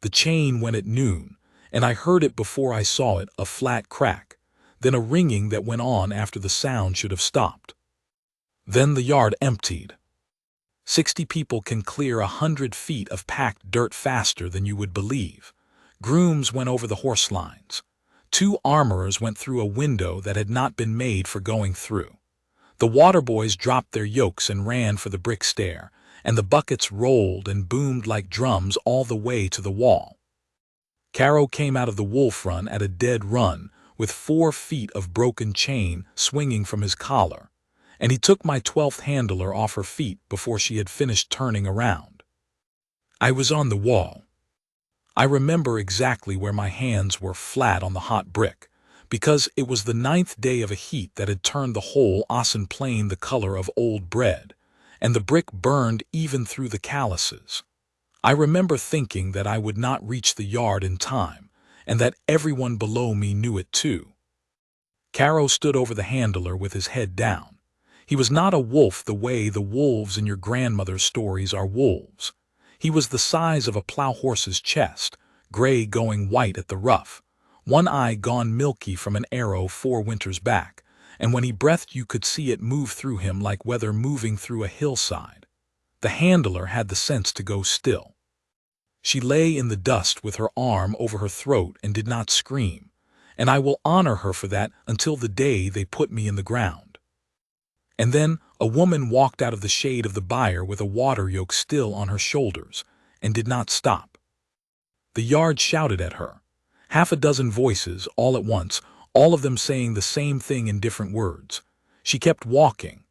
The chain went at noon, and I heard it before I saw it, a flat crack, then a ringing that went on after the sound should have stopped. Then the yard emptied. 60 people can clear 100 feet of packed dirt faster than you would believe. Grooms went over the horse lines. 2 armorers went through a window that had not been made for going through. The water boys dropped their yokes and ran for the brick stair, and the buckets rolled and boomed like drums all the way to the wall. Caro came out of the wolf run at a dead run, with 4 feet of broken chain swinging from his collar, and he took my 12th handler off her feet before she had finished turning around. I was on the wall. I remember exactly where my hands were, flat on the hot brick, because it was the 9th day of a heat that had turned the whole Ossen plain the color of old bread, and the brick burned even through the calluses. I remember thinking that I would not reach the yard in time, and that everyone below me knew it too. Caro stood over the handler with his head down. He was not a wolf the way the wolves in your grandmother's stories are wolves. He was the size of a plow horse's chest, gray going white at the ruff, one eye gone milky from an arrow 4 winters back, and when he breathed you could see it move through him like weather moving through a hillside. The handler had the sense to go still. She lay in the dust with her arm over her throat and did not scream, and I will honor her for that until the day they put me in the ground. And then a woman walked out of the shade of the byre with a water yoke still on her shoulders, and did not stop. The yard shouted at her. 6 voices, all at once, all of them saying the same thing in different words. She kept walking.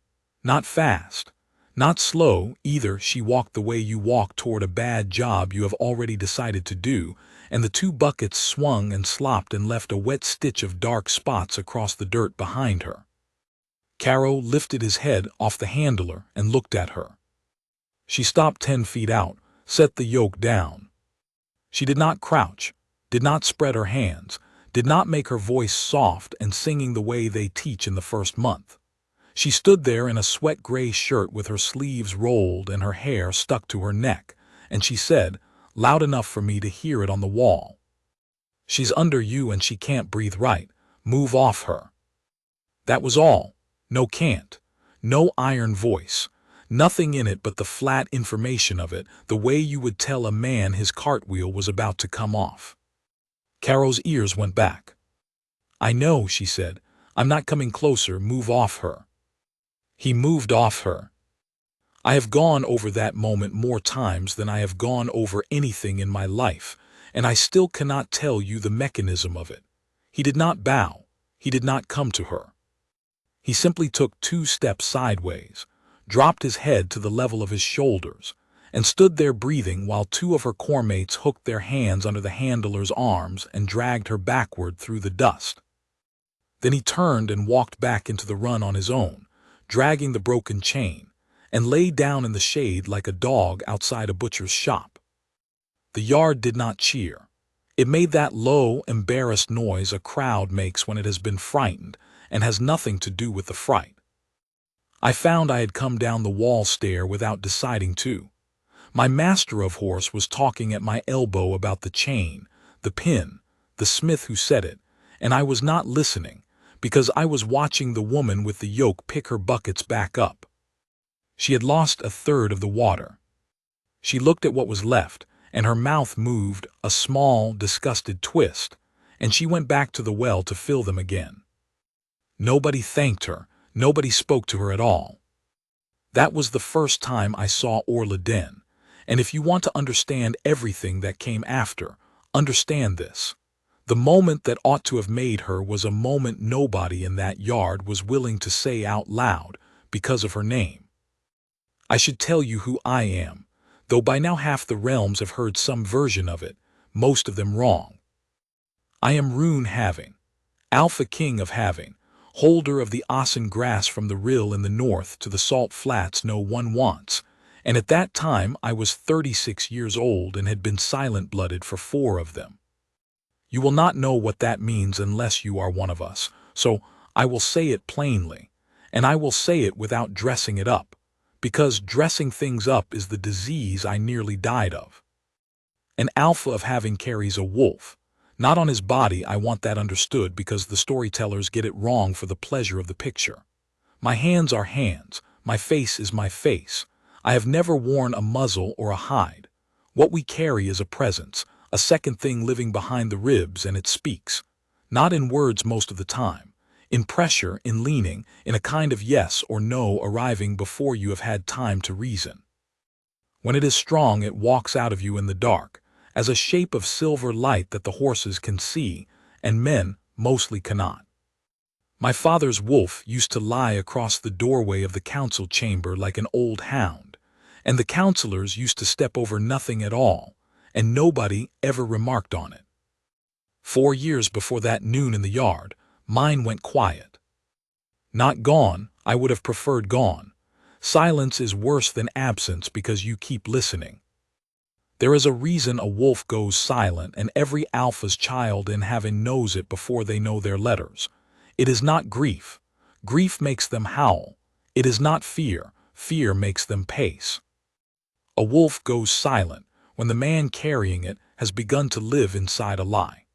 Not fast. Not slow, either. She walked the way you walk toward a bad job you have already decided to do, and the 2 buckets swung and slopped and left a wet stitch of dark spots across the dirt behind her. Caro lifted his head off the handler and looked at her. She stopped 10 feet out, set the yoke down. She did not crouch, did not spread her hands, did not make her voice soft and singing the way they teach in the first month. She stood there in a sweat-gray shirt with her sleeves rolled and her hair stuck to her neck, and she said, loud enough for me to hear it on the wall, "She's under you and she can't breathe right. Move off her." That was all. No can't. No iron voice. Nothing in it but the flat information of it, the way you would tell a man his cartwheel was about to come off. Caro's ears went back. "I know," she said. "I'm not coming closer. Move off her." He moved off her. I have gone over that moment more times than I have gone over anything in my life, and I still cannot tell you the mechanism of it. He did not bow. He did not come to her. He simply took 2 steps sideways, dropped his head to the level of his shoulders, and stood there breathing while 2 of her corpsmates hooked their hands under the handler's arms and dragged her backward through the dust. Then he turned and walked back into the run on his own, dragging the broken chain, and lay down in the shade like a dog outside a butcher's shop. The yard did not cheer. It made that low, embarrassed noise a crowd makes when it has been frightened and has nothing to do with the fright. I found I had come down the wall stair without deciding to. My master of horse was talking at my elbow about the chain, the pin, the smith who said it, and I was not listening because I was watching the woman with the yoke pick her buckets back up. She had lost 1/3 of the water. She looked at what was left, and her mouth moved a small, disgusted twist, and she went back to the well to fill them again. Nobody thanked her. Nobody spoke to her at all. That was the first time I saw Orla Den, and if you want to understand everything that came after, understand this. The moment that ought to have made her was a moment nobody in that yard was willing to say out loud because of her name. I should tell you who I am, though by now half the realms have heard some version of it, most of them wrong. I am Rune Having, Alpha King of Having, holder of the Ossen grass from the rill in the north to the salt flats no one wants, and at that time I was 36 years old and had been silent-blooded for 4 of them. You will not know what that means unless you are one of us, so I will say it plainly, and I will say it without dressing it up, because dressing things up is the disease I nearly died of. An alpha of having carries a wolf. Not on his body, I want that understood, because the storytellers get it wrong for the pleasure of the picture. My hands are hands, my face is my face. I have never worn a muzzle or a hide. What we carry is a presence, a second thing living behind the ribs, and it speaks. Not in words most of the time. In pressure, in leaning, in a kind of yes or no arriving before you have had time to reason. When it is strong, it walks out of you in the dark, as a shape of silver light that the horses can see, and men mostly cannot. My father's wolf used to lie across the doorway of the council chamber like an old hound, and the councillors used to step over nothing at all, and nobody ever remarked on it. 4 years before that noon in the yard, mine went quiet. Not gone, I would have preferred gone. Silence is worse than absence because you keep listening. There is a reason a wolf goes silent, and every alpha's child in heaven knows it before they know their letters. It is not grief. Grief makes them howl. It is not fear. Fear makes them pace. A wolf goes silent when the man carrying it has begun to live inside a lie.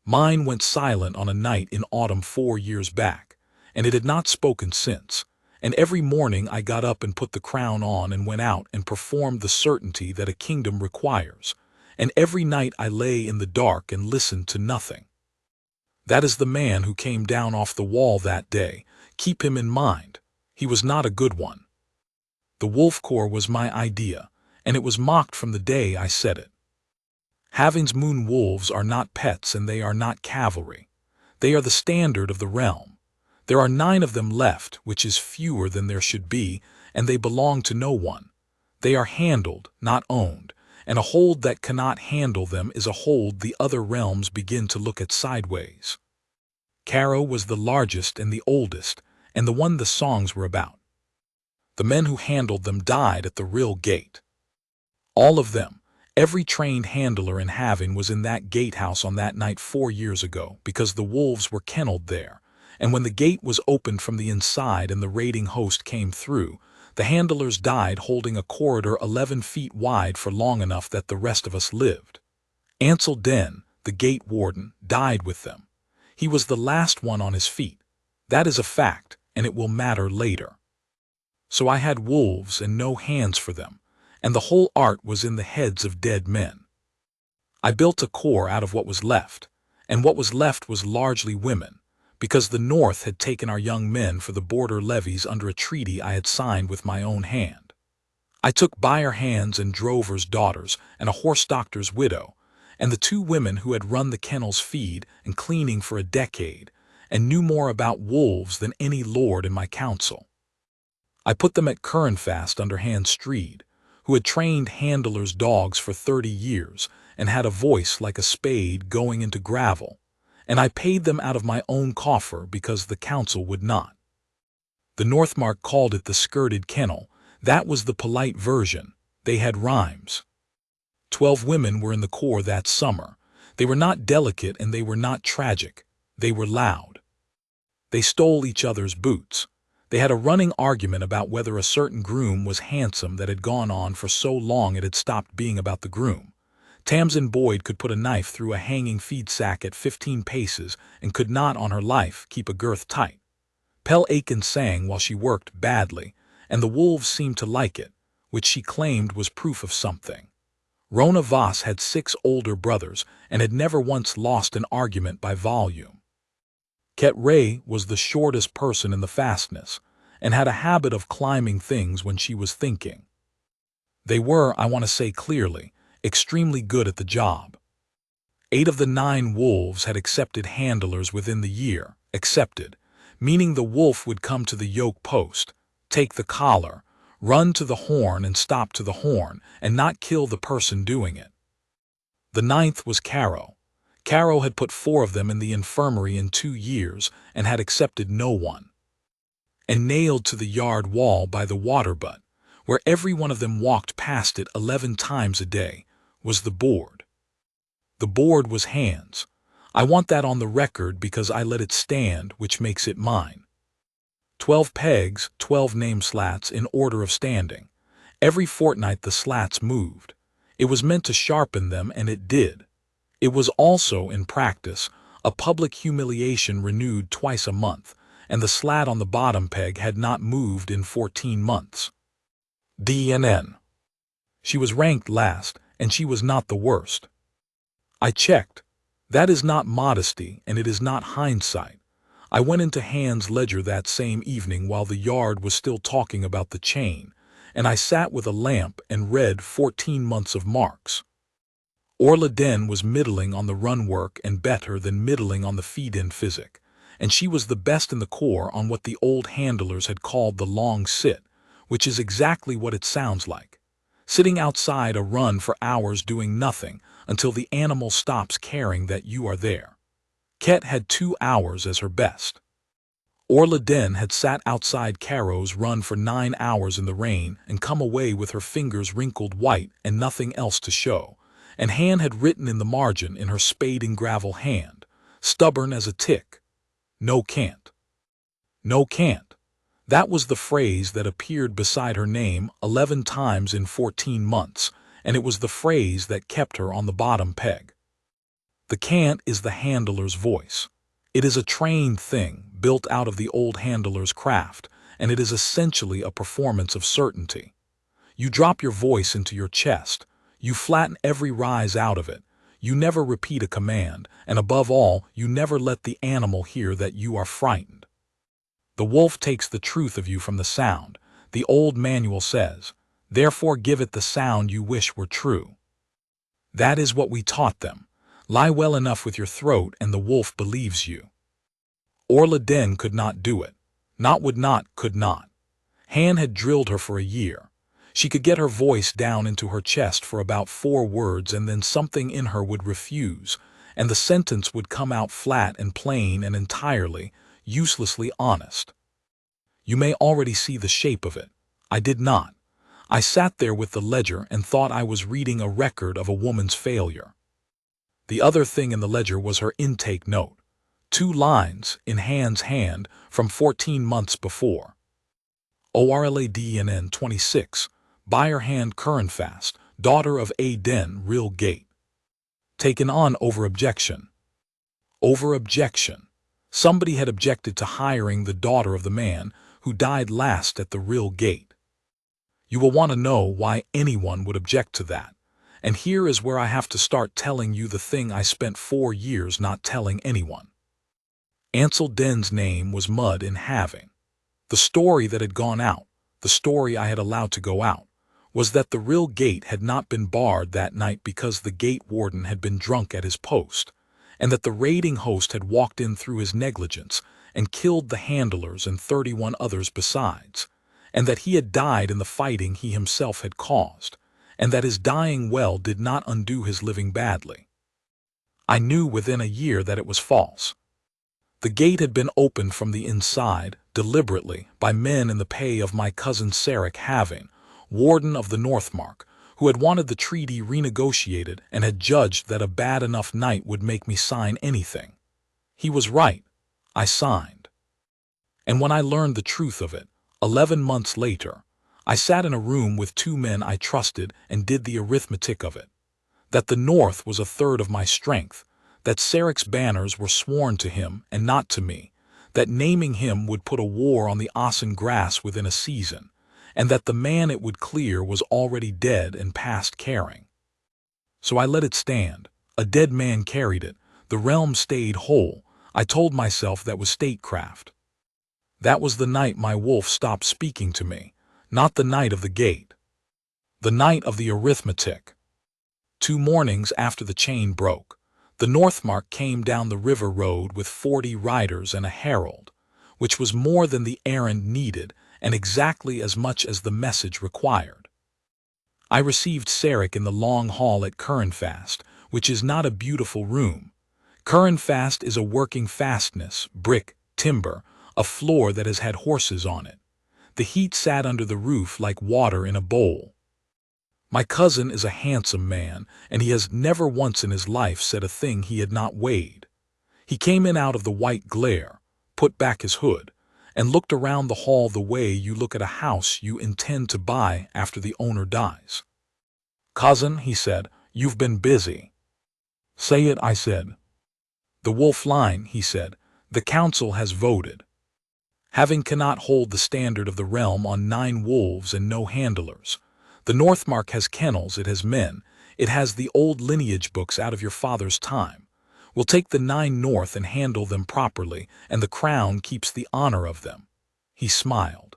Mine went silent on a night in autumn 4 years back, and it had not spoken since. And every morning I got up and put the crown on and went out and performed the certainty that a kingdom requires. And every night I lay in the dark and listened to nothing. That is the man who came down off the wall that day. Keep him in mind. He was not a good one. The wolf corps was my idea, and it was mocked from the day I said it. Having's moon wolves are not pets, and they are not cavalry. They are the standard of the realm. There are 9 of them left, which is fewer than there should be, and they belong to no one. They are handled, not owned, and a hold that cannot handle them is a hold the other realms begin to look at sideways. Caro was the largest and the oldest, and the one the songs were about. The men who handled them died at the real gate. All of them. Every trained handler in Having was in that gatehouse on that night 4 years ago, because the wolves were kennelled there. And when the gate was opened from the inside and the raiding host came through, the handlers died holding a corridor 11 feet wide for long enough that the rest of us lived. Ansel Den, the gate warden, died with them. He was the last one on his feet. That is a fact, and it will matter later. So I had wolves and no hands for them, and the whole art was in the heads of dead men. I built a corps out of what was left, and what was left was largely women, because the North had taken our young men for the border levies under a treaty I had signed with my own hand. I took buyer hands and drovers' daughters and a horse doctor's widow, and the 2 women who had run the kennels feed and cleaning for a decade, and knew more about wolves than any lord in my council. I put them at Curranfast under Hans Streed, who had trained handlers' dogs for 30 years and had a voice like a spade going into gravel, and I paid them out of my own coffer because the council would not. The Northmark called it the skirted kennel. That was the polite version. They had rhymes. 12 women were in the corps that summer. They were not delicate and they were not tragic. They were loud. They stole each other's boots. They had a running argument about whether a certain groom was handsome that had gone on for so long it had stopped being about the groom. Tamsin Boyd could put a knife through a hanging feed sack at 15 paces and could not on her life keep a girth tight. Pell Aiken sang while she worked badly, and the wolves seemed to like it, which she claimed was proof of something. Rona Voss had 6 older brothers and had never once lost an argument by volume. Ket Ray was the shortest person in the fastness, and had a habit of climbing things when she was thinking. They were, I want to say clearly, extremely good at the job. 8 of the 9 wolves had accepted handlers within the year, accepted, meaning the wolf would come to the yoke post, take the collar, run to the horn and stop to the horn, and not kill the person doing it. The 9th was Caro. Caro had put 4 of them in the infirmary in 2 years and had accepted no one. And nailed to the yard wall by the water butt, where every one of them walked past it 11 times a day, was the board. The board was Hans. I want that on the record because I let it stand, which makes it mine. 12 pegs, 12 name slats in order of standing. Every fortnight the slats moved. It was meant to sharpen them, and it did. It was also, in practice, a public humiliation renewed twice a month, and the slat on the bottom peg had not moved in 14 months. DNN. She was ranked last, and she was not the worst. I checked. That is not modesty, and it is not hindsight. I went into Hand's ledger that same evening while the yard was still talking about the chain, and I sat with a lamp and read 14 months of marks. Orla Den was middling on the run work and better than middling on the feed-in physic, and she was the best in the corps on what the old handlers had called the long sit, which is exactly what it sounds like. Sitting outside a run for hours doing nothing until the animal stops caring that you are there. Ket had 2 hours as her best. Orla Den had sat outside Caro's run for 9 hours in the rain and come away with her fingers wrinkled white and nothing else to show, and Han had written in the margin in her spade and gravel hand, stubborn as a tick, "No can't." No can't. That was the phrase that appeared beside her name 11 times in 14 months, and it was the phrase that kept her on the bottom peg. The can't is the handler's voice. It is a trained thing, built out of the old handler's craft, and it is essentially a performance of certainty. You drop your voice into your chest, you flatten every rise out of it, you never repeat a command, and above all, you never let the animal hear that you are frightened. The wolf takes the truth of you from the sound, the old manual says, therefore give it the sound you wish were true. That is what we taught them. Lie well enough with your throat and the wolf believes you. Orla Den could not do it. Could not. Han had drilled her for a year. She could get her voice down into her chest for about 4 words and then something in her would refuse, and the sentence would come out flat and plain and entirely, uselessly honest. You may already see the shape of it. I did not. I sat there with the ledger and thought I was reading a record of a woman's failure. The other thing in the ledger was her intake note. 2 lines, in Han's hand, from 14 months before. ORLADNN 26, Buyer Hand Currenfast, daughter of A Den Real Gate. Taken on over objection. Over objection. Somebody had objected to hiring the daughter of the man who died last at the Real Gate. You will want to know why anyone would object to that. And here is where I have to start telling you the thing I spent 4 years not telling anyone. Ansel Den's name was Mud in Having. The story that had gone out, the story I had allowed to go out, was that the Real Gate had not been barred that night because the gate warden had been drunk at his post, and that the raiding host had walked in through his negligence and killed the handlers and 31 others besides, and that he had died in the fighting he himself had caused, and that his dying well did not undo his living badly. I knew within a year that it was false. The gate had been opened from the inside, deliberately, by men in the pay of my cousin Sarek Having, warden of the Northmark, who had wanted the treaty renegotiated and had judged that a bad enough night would make me sign anything. He was right. I signed. And when I learned the truth of it, 11 months later, I sat in a room with 2 men I trusted and did the arithmetic of it. That the North was a third of my strength, that Sarek's banners were sworn to him and not to me, that naming him would put a war on the Ossen grass within a season, and that the man it would clear was already dead and past caring. So I let it stand. A dead man carried it. The realm stayed whole. I told myself that was statecraft. That was the night my wolf stopped speaking to me, not the night of the gate. The night of the arithmetic. 2 mornings after the chain broke, the Northmark came down the river road with 40 riders and a herald, which was more than the errand needed and exactly as much as the message required. I received Sarek in the long hall at Currenfast, which is not a beautiful room. Currenfast is a working fastness, brick, timber, a floor that has had horses on it. The heat sat under the roof like water in a bowl. My cousin is a handsome man, and he has never once in his life said a thing he had not weighed. He came in out of the white glare, put back his hood, and looked around the hall the way you look at a house you intend to buy after the owner dies. Cousin, he said, you've been busy. Say it, I said. The wolf line, he said. The council has voted. Having cannot hold the standard of the realm on 9 wolves and no handlers. The Northmark has kennels, it has men, it has the old lineage books out of your father's time. We'll take the 9 north and handle them properly, and the crown keeps the honor of them. He smiled.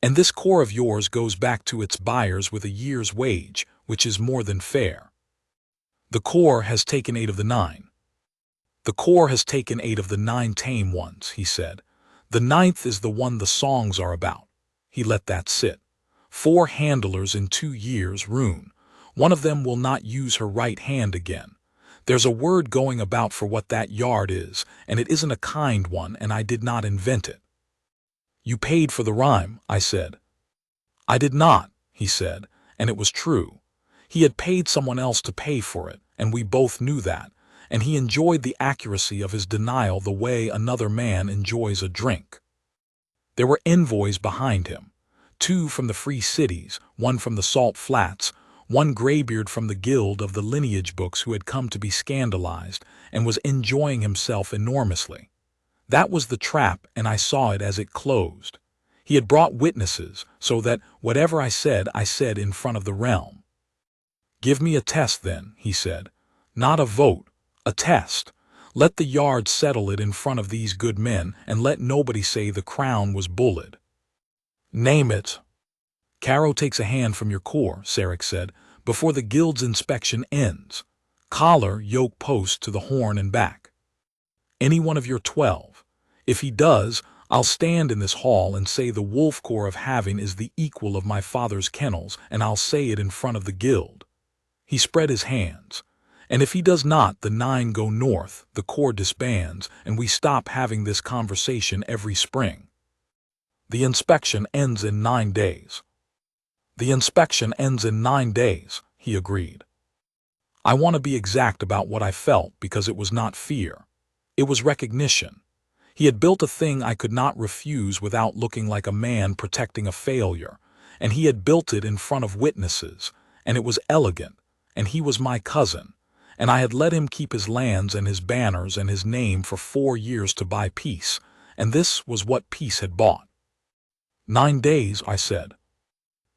And this core of yours goes back to its buyers with a year's wage, which is more than fair. The core has taken 8 of the 9. The core has taken 8 of the 9 tame ones, he said. The 9th is the one the songs are about. He let that sit. 4 handlers in 2 years, Rune. One of them will not use her right hand again. There's a word going about for what that yard is, and it isn't a kind one, and I did not invent it. You paid for the rhyme, I said. I did not, he said, and it was true. He had paid someone else to pay for it, and we both knew that, and he enjoyed the accuracy of his denial the way another man enjoys a drink. There were envoys behind him, 2 from the Free Cities, 1 from the Salt Flats, 1 graybeard from the Guild of the Lineage Books who had come to be scandalized and was enjoying himself enormously. That was the trap, and I saw it as it closed. He had brought witnesses, so that whatever I said in front of the realm. Give me a test then, he said. Not a vote, a test. Let the yard settle it in front of these good men, and let nobody say the crown was bullied. Name it. Caro takes a hand from your core, Sarek said, before the guild's inspection ends. Collar, yoke post to the horn and back. Any one of your 12. If he does, I'll stand in this hall and say the wolf core of Having is the equal of my father's kennels, and I'll say it in front of the guild. He spread his hands. And if he does not, the 9 go north, the core disbands, and we stop having this conversation every spring. The inspection ends in 9 days. The inspection ends in 9 days, he agreed. I want to be exact about what I felt because it was not fear. It was recognition. He had built a thing I could not refuse without looking like a man protecting a failure, and he had built it in front of witnesses, and it was elegant, and he was my cousin, and I had let him keep his lands and his banners and his name for 4 years to buy peace, and this was what peace had bought. 9 days, I said.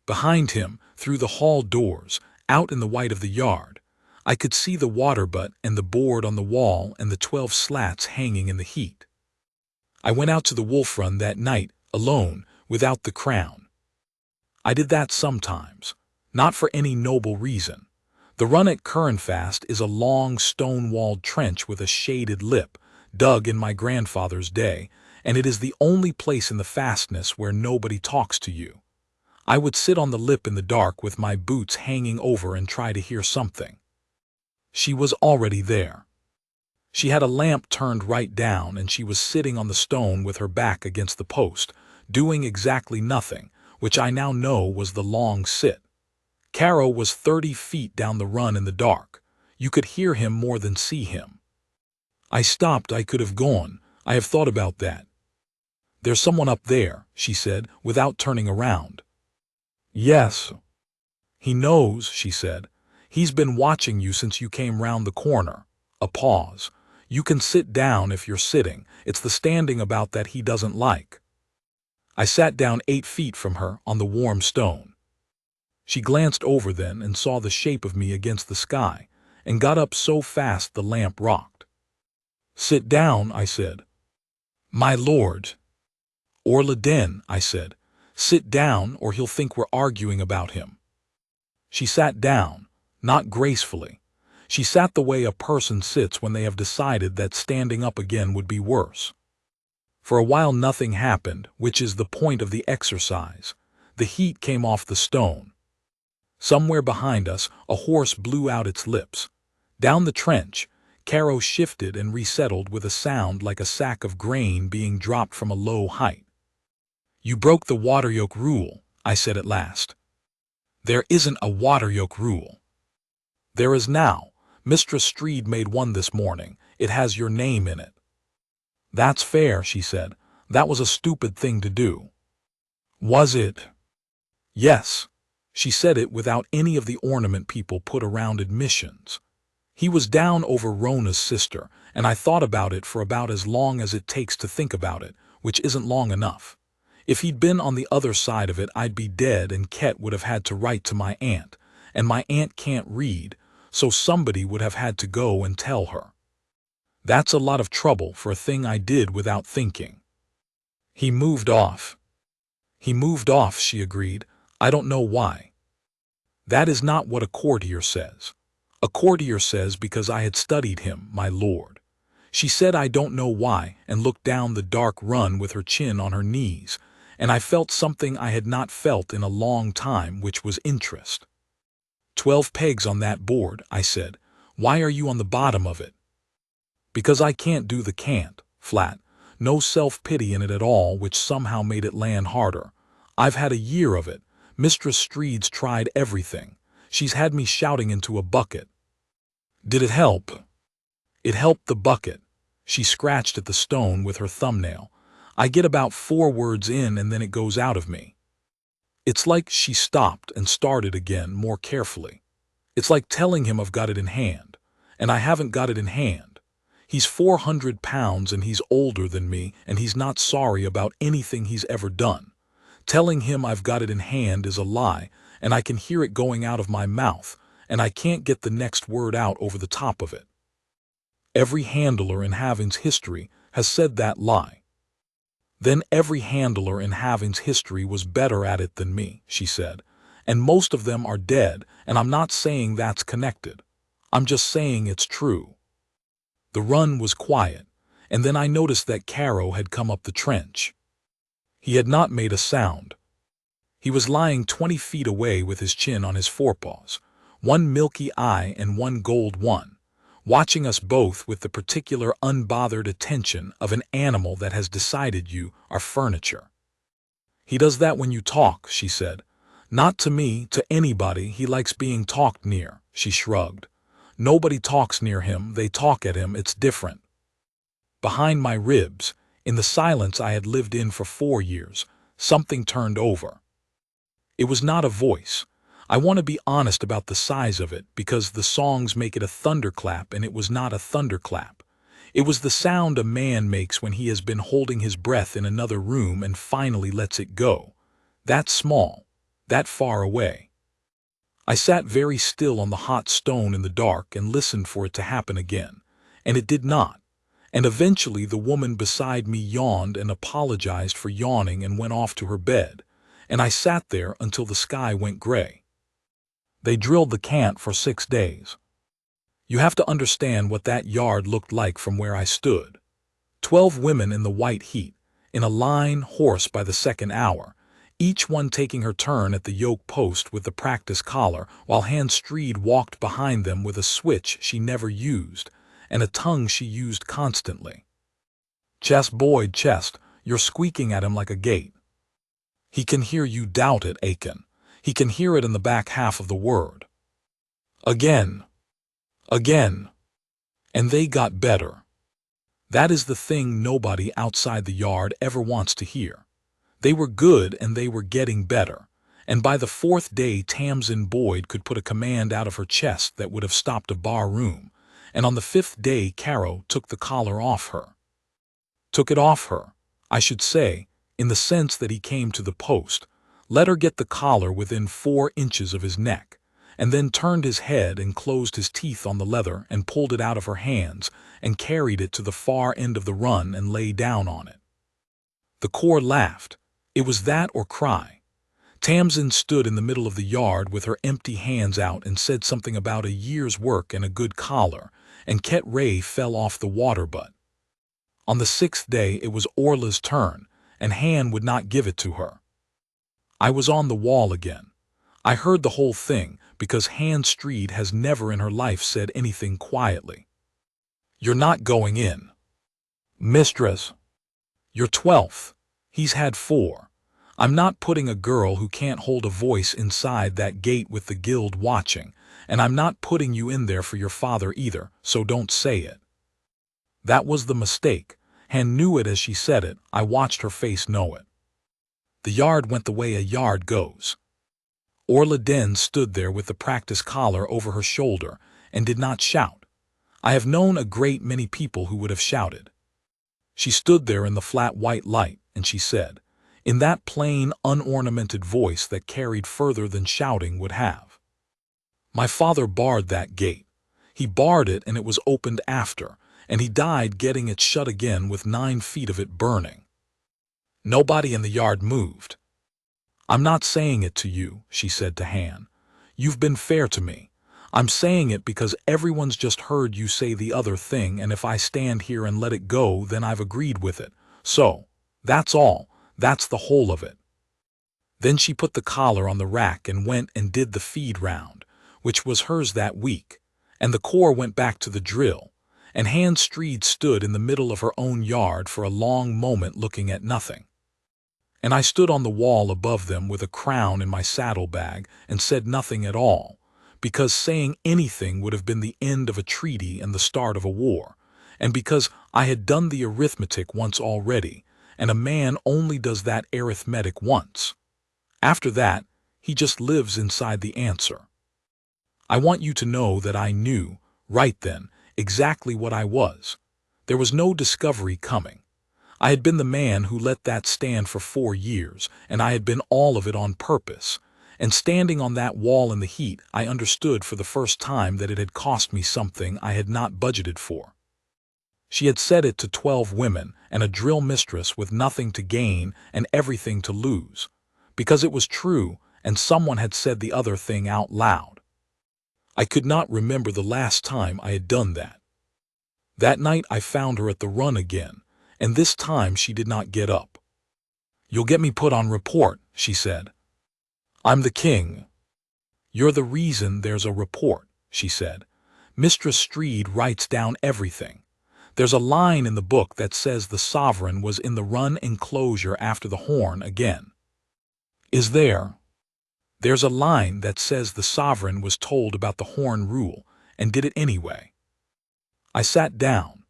Behind him, through the hall doors, out in the white of the yard, I could see the water butt and the board on the wall and the 12 slats hanging in the heat. I went out to the wolf run that night, alone, without the crown. I did that sometimes, not for any noble reason. The run at Kernfast is a long stone-walled trench with a shaded lip, dug in my grandfather's day, and it is the only place in the fastness where nobody talks to you. I would sit on the lip in the dark with my boots hanging over and try to hear something. She was already there. She had a lamp turned right down, and she was sitting on the stone with her back against the post, doing exactly nothing, which I now know was the long sit. Caro was 30 feet down the run in the dark. You could hear him more than see him. I stopped. I could have gone. I have thought about that. There's someone up there, she said, without turning around. Yes. He knows, she said. He's been watching you since you came round the corner. A pause. You can sit down if you're sitting. It's the standing about that he doesn't like. I sat down 8 feet from her on the warm stone. She glanced over then and saw the shape of me against the sky, and got up so fast the lamp rocked. Sit down, I said. My lord. Orla Den, I said. Sit down, or he'll think we're arguing about him. She sat down, not gracefully. She sat the way a person sits when they have decided that standing up again would be worse. For a while nothing happened, which is the point of the exercise. The heat came off the stone. Somewhere behind us, a horse blew out its lips. Down the trench, Caro shifted and resettled with a sound like a sack of grain being dropped from a low height. You broke the water yoke rule, I said at last. There isn't a water yoke rule. There is now. Mistress Streed made one this morning. It has your name in it. That's fair, she said. That was a stupid thing to do. Was it? Yes. She said it without any of the ornament people put around admissions. He was down over Rona's sister, and I thought about it for about as long as it takes to think about it, which isn't long enough. If he'd been on the other side of it, I'd be dead, and Ket would have had to write to my aunt, and my aunt can't read, so somebody would have had to go and tell her. That's a lot of trouble for a thing I did without thinking. He moved off. He moved off, she agreed. I don't know why. That is not what a courtier says. A courtier says because I had studied him, my lord. She said I don't know why, and looked down the dark run with her chin on her knees, and I felt something I had not felt in a long time, which was interest. 12 pegs on that board, I said. Why are you on the bottom of it? Because I can't do the can't, flat. No self-pity in it at all, which somehow made it land harder. I've had a year of it. Mistress Streed's tried everything. She's had me shouting into a bucket. Did it help? It helped the bucket. She scratched at the stone with her thumbnail. I get about 4 words in and then it goes out of me. It's like she stopped and started again more carefully. It's like telling him I've got it in hand. And I haven't got it in hand. He's 400 pounds and he's older than me, and he's not sorry about anything he's ever done. Telling him I've got it in hand is a lie, and I can hear it going out of my mouth, and I can't get the next word out over the top of it. Every handler in Haven's history has said that lie. Then every handler in Haven's history was better at it than me, she said, and most of them are dead, and I'm not saying that's connected. I'm just saying it's true. The run was quiet, and then I noticed that Caro had come up the trench. He had not made a sound. He was lying 20 feet away with his chin on his forepaws, one milky eye and one gold one, watching us both with the particular unbothered attention of an animal that has decided you are furniture. He does that when you talk, she said. Not to me, to anybody. He likes being talked near, she shrugged. Nobody talks near him, they talk at him, it's different. Behind my ribs, in the silence I had lived in for 4 years, something turned over. It was not a voice. I want to be honest about the size of it, because the songs make it a thunderclap, and it was not a thunderclap. It was the sound a man makes when he has been holding his breath in another room and finally lets it go. That small, that far away. I sat very still on the hot stone in the dark and listened for it to happen again, and it did not. And eventually the woman beside me yawned and apologized for yawning and went off to her bed, and I sat there until the sky went gray. They drilled the cant for 6 days. You have to understand what that yard looked like from where I stood. 12 women in the white heat, in a line, hoarse by the second hour, each one taking her turn at the yoke post with the practice collar, while Hand Streed walked behind them with a switch she never used, and a tongue she used constantly. Chest, Boyd, chest, you're squeaking at him like a gate. He can hear you doubt it, Aiken. He can hear it in the back half of the word. Again. Again. And they got better. That is the thing nobody outside the yard ever wants to hear. They were good and they were getting better, and by the 4th day Tamsin Boyd could put a command out of her chest that would have stopped a bar room, and on the 5th day Caro took the collar off her. Took it off her, I should say, in the sense that he came to the post, let her get the collar within 4 inches of his neck, and then turned his head and closed his teeth on the leather and pulled it out of her hands and carried it to the far end of the run and lay down on it. The corps laughed. It was that or cry. Tamsin stood in the middle of the yard with her empty hands out and said something about a year's work and a good collar, and Ket Ray fell off the water butt. On the 6th day it was Orla's turn, and Han would not give it to her. I was on the wall again. I heard the whole thing, because Han Streed has never in her life said anything quietly. You're not going in. Mistress. You're 12th. He's had 4. I'm not putting a girl who can't hold a voice inside that gate with the guild watching, and I'm not putting you in there for your father either, so don't say it. That was the mistake. Han knew it as she said it. I watched her face know it. The yard went the way a yard goes. Orla Den stood there with the practice collar over her shoulder and did not shout. I have known a great many people who would have shouted. She stood there in the flat white light, and she said, in that plain, unornamented voice that carried further than shouting would have, "My father barred that gate. He barred it and it was opened after, and he died getting it shut again with 9 feet of it burning. Nobody in the yard moved. I'm not saying it to you," she said to Han. "You've been fair to me. I'm saying it because everyone's just heard you say the other thing, and if I stand here and let it go, then I've agreed with it. So, that's all. That's the whole of it." Then she put the collar on the rack and went and did the feed round, which was hers that week, and the Corps went back to the drill, and Han Streed stood in the middle of her own yard for a long moment looking at nothing. And I stood on the wall above them with a crown in my saddlebag and said nothing at all, because saying anything would have been the end of a treaty and the start of a war, and because I had done the arithmetic once already, and a man only does that arithmetic once. After that, he just lives inside the answer. I want you to know that I knew, right then, exactly what I was. There was no discovery coming. I had been the man who let that stand for 4 years, and I had been all of it on purpose. And standing on that wall in the heat, I understood for the first time that it had cost me something I had not budgeted for. She had said it to 12 women and a drill mistress with nothing to gain and everything to lose, because it was true, and someone had said the other thing out loud. I could not remember the last time I had done that. That night I found her at the run again, and this time she did not get up. "You'll get me put on report," she said. "I'm the king." "You're the reason there's a report," she said. "Mistress Streed writes down everything. There's a line in the book that says the sovereign was in the run enclosure after the horn again." "Is there?" "There's a line that says the sovereign was told about the horn rule and did it anyway." I sat down.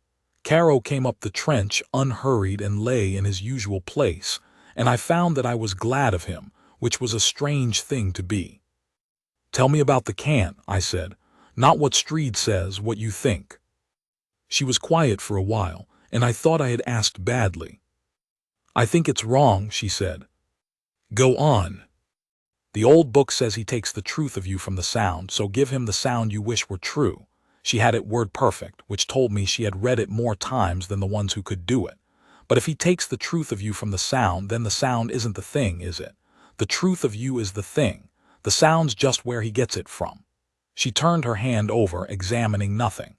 Caro came up the trench unhurried and lay in his usual place, and I found that I was glad of him, which was a strange thing to be. "Tell me about the cant," I said. "Not what Streed says, what you think." She was quiet for a while, and I thought I had asked badly. "I think it's wrong," she said. "Go on." "The old book says he takes the truth of you from the sound, so give him the sound you wish were true." She had it word perfect, which told me she had read it more times than the ones who could do it. But if he takes the truth of you from the sound, then the sound isn't the thing, is it? The truth of you is the thing. The sound's just where he gets it from. She turned her hand over, examining nothing.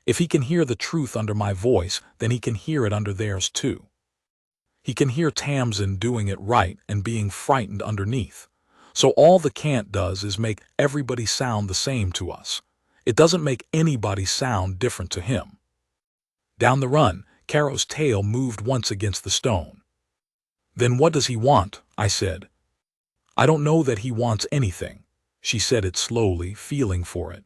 If he can hear the truth under my voice, then he can hear it under theirs too. He can hear Tamsin doing it right and being frightened underneath. So all the cant does is make everybody sound the same to us. It doesn't make anybody sound different to him. Down the run, Caro's tail moved once against the stone. "Then what does he want?" I said. "I don't know that he wants anything." She said it slowly, feeling for it.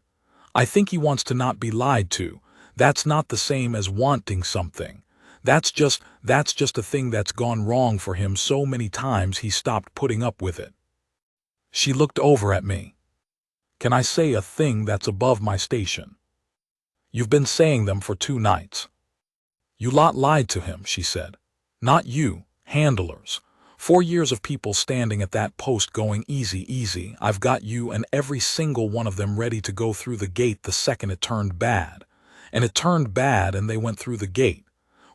"I think he wants to not be lied to. That's not the same as wanting something. That's just a thing that's gone wrong for him so many times he's stopped putting up with it." She looked over at me. "Can I say a thing that's above my station?" "You've been saying them for 2 nights. You lot lied to him," she said. "Not you, handlers. 4 years of people standing at that post going easy, easy. I've got you and every single one of them ready to go through the gate the second it turned bad. And it turned bad and they went through the gate.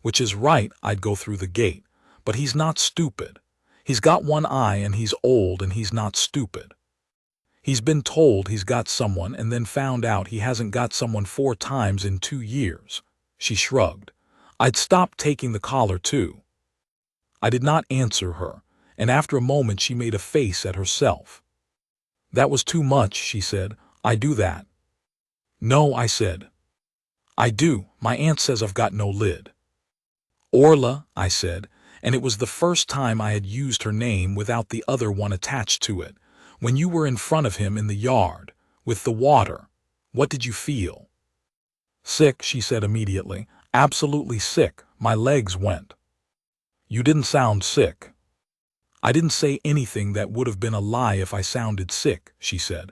Which is right, I'd go through the gate. But he's not stupid. He's got one eye and he's old and he's not stupid. He's been told he's got someone and then found out he hasn't got someone 4 times in 2 years. She shrugged. I'd stopped taking the collar too. I did not answer her, and after a moment she made a face at herself. "That was too much," she said. "I do that." "No," I said. "I do. My aunt says I've got no lid." "Orla," I said, and it was the first time I had used her name without the other one attached to it. "When you were in front of him in the yard, with the water, what did you feel?" "Sick," she said immediately. "Absolutely sick. My legs went." "You didn't sound sick." I didn't say anything that would have been a lie if I sounded sick, she said.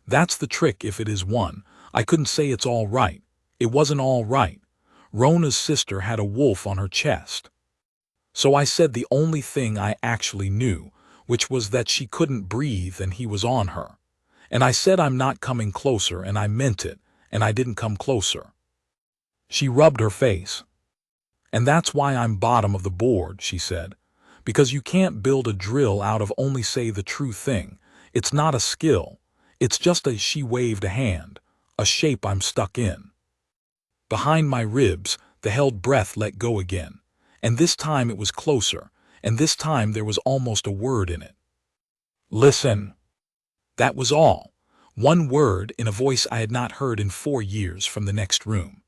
That's the trick if it is one. I couldn't say it's all right. It wasn't all right. Rona's sister had a wolf on her chest. So I said the only thing I actually knew, which was that she couldn't breathe and he was on her. And I said I'm not coming closer, and I meant it, and I didn't come closer. She rubbed her face. And that's why I'm bottom of the board, she said. Because you can't build a drill out of only say the true thing. It's not a skill. It's just a she waved a hand, a shape I'm stuck in. Behind my ribs, the held breath let go again. And this time it was closer, and this time there was almost a word in it. Listen. That was all. One word in a voice I had not heard in 4 years from the next room.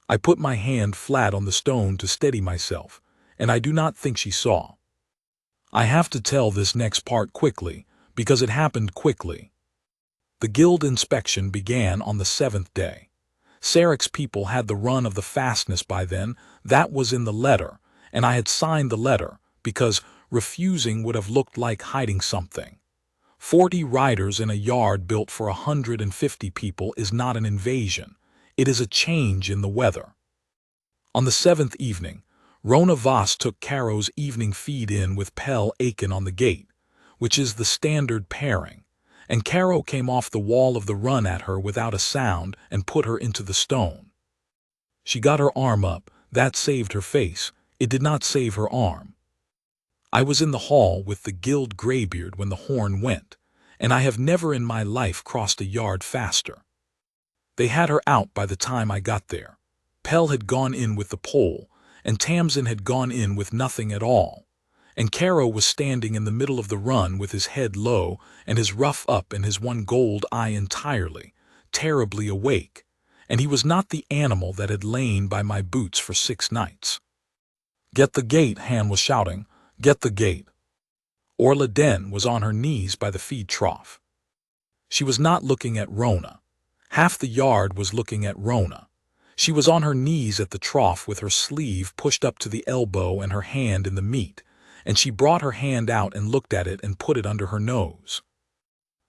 I put my hand flat on the stone to steady myself, and I do not think she saw. I have to tell this next part quickly, because it happened quickly. The guild inspection began on the 7th day. Sarek's people had the run of the fastness by then. That was in the letter, and I had signed the letter, because refusing would have looked like hiding something. 40 riders in a yard built for 150 people is not an invasion. It is a change in the weather. On the 7th evening, Rona Voss took Caro's evening feed in with Pell Aiken on the gate, which is the standard pairing, and Caro came off the wall of the run at her without a sound and put her into the stone. She got her arm up. That saved her face. It did not save her arm. I was in the hall with the guild graybeard when the horn went, and I have never in my life crossed a yard faster. They had her out by the time I got there. Pell had gone in with the pole, and Tamsin had gone in with nothing at all, and Caro was standing in the middle of the run with his head low and his ruff up and his one gold eye entirely, terribly awake, and he was not the animal that had lain by my boots for 6 nights. "Get the gate," Han was shouting. "Get the gate." Orla Den was on her knees by the feed trough. She was not looking at Rona. Half the yard was looking at Rona. She was on her knees at the trough with her sleeve pushed up to the elbow and her hand in the meat, and she brought her hand out and looked at it and put it under her nose.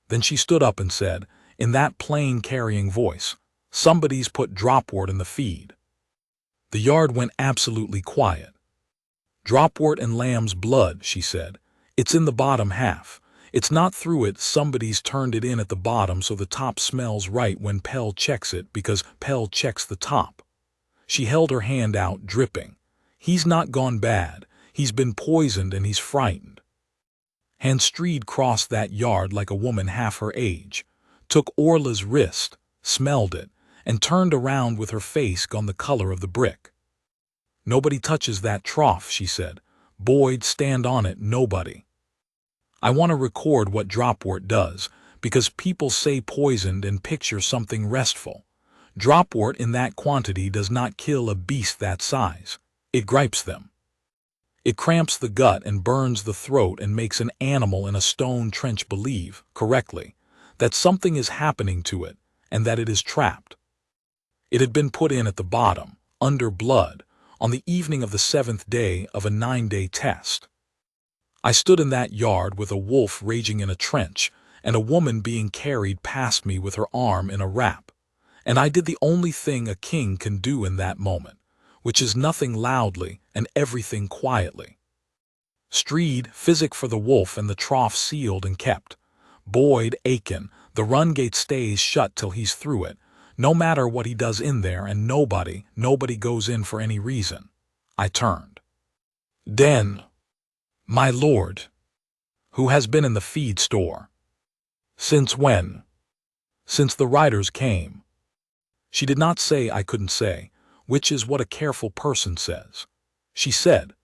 Then she stood up and said, in that plain carrying voice, "Somebody's put dropwort in the feed." The yard went absolutely quiet. "Dropwort and lamb's blood," she said. "It's in the bottom half. It's not through it. Somebody's turned it in at the bottom so the top smells right when Pell checks it, because Pell checks the top." She held her hand out, dripping. "He's not gone bad. He's been poisoned and he's frightened." Han Streed crossed that yard like a woman half her age, took Orla's wrist, smelled it, and turned around with her face gone the color of the brick. "Nobody touches that trough," she said. "Boyd, stand on it, nobody." I want to record what dropwort does, because people say poisoned and picture something restful. Dropwort in that quantity does not kill a beast that size. It gripes them. It cramps the gut and burns the throat and makes an animal in a stone trench believe, correctly, that something is happening to it and that it is trapped. It had been put in at the bottom, under blood, on the evening of the 7th day of a 9-day test. I stood in that yard with a wolf raging in a trench and a woman being carried past me with her arm in a wrap, and I did the only thing a king can do in that moment, which is nothing loudly and everything quietly. Streed, physic for the wolf and the trough sealed and kept. Boyd, Aiken, the run gate stays shut till he's through it, no matter what he does in there, and nobody goes in for any reason. I turned. Den. "My lord." "Who has been in the feed store?" "Since when?" "Since the riders came." She did not say I couldn't say, which is what a careful person says. She said,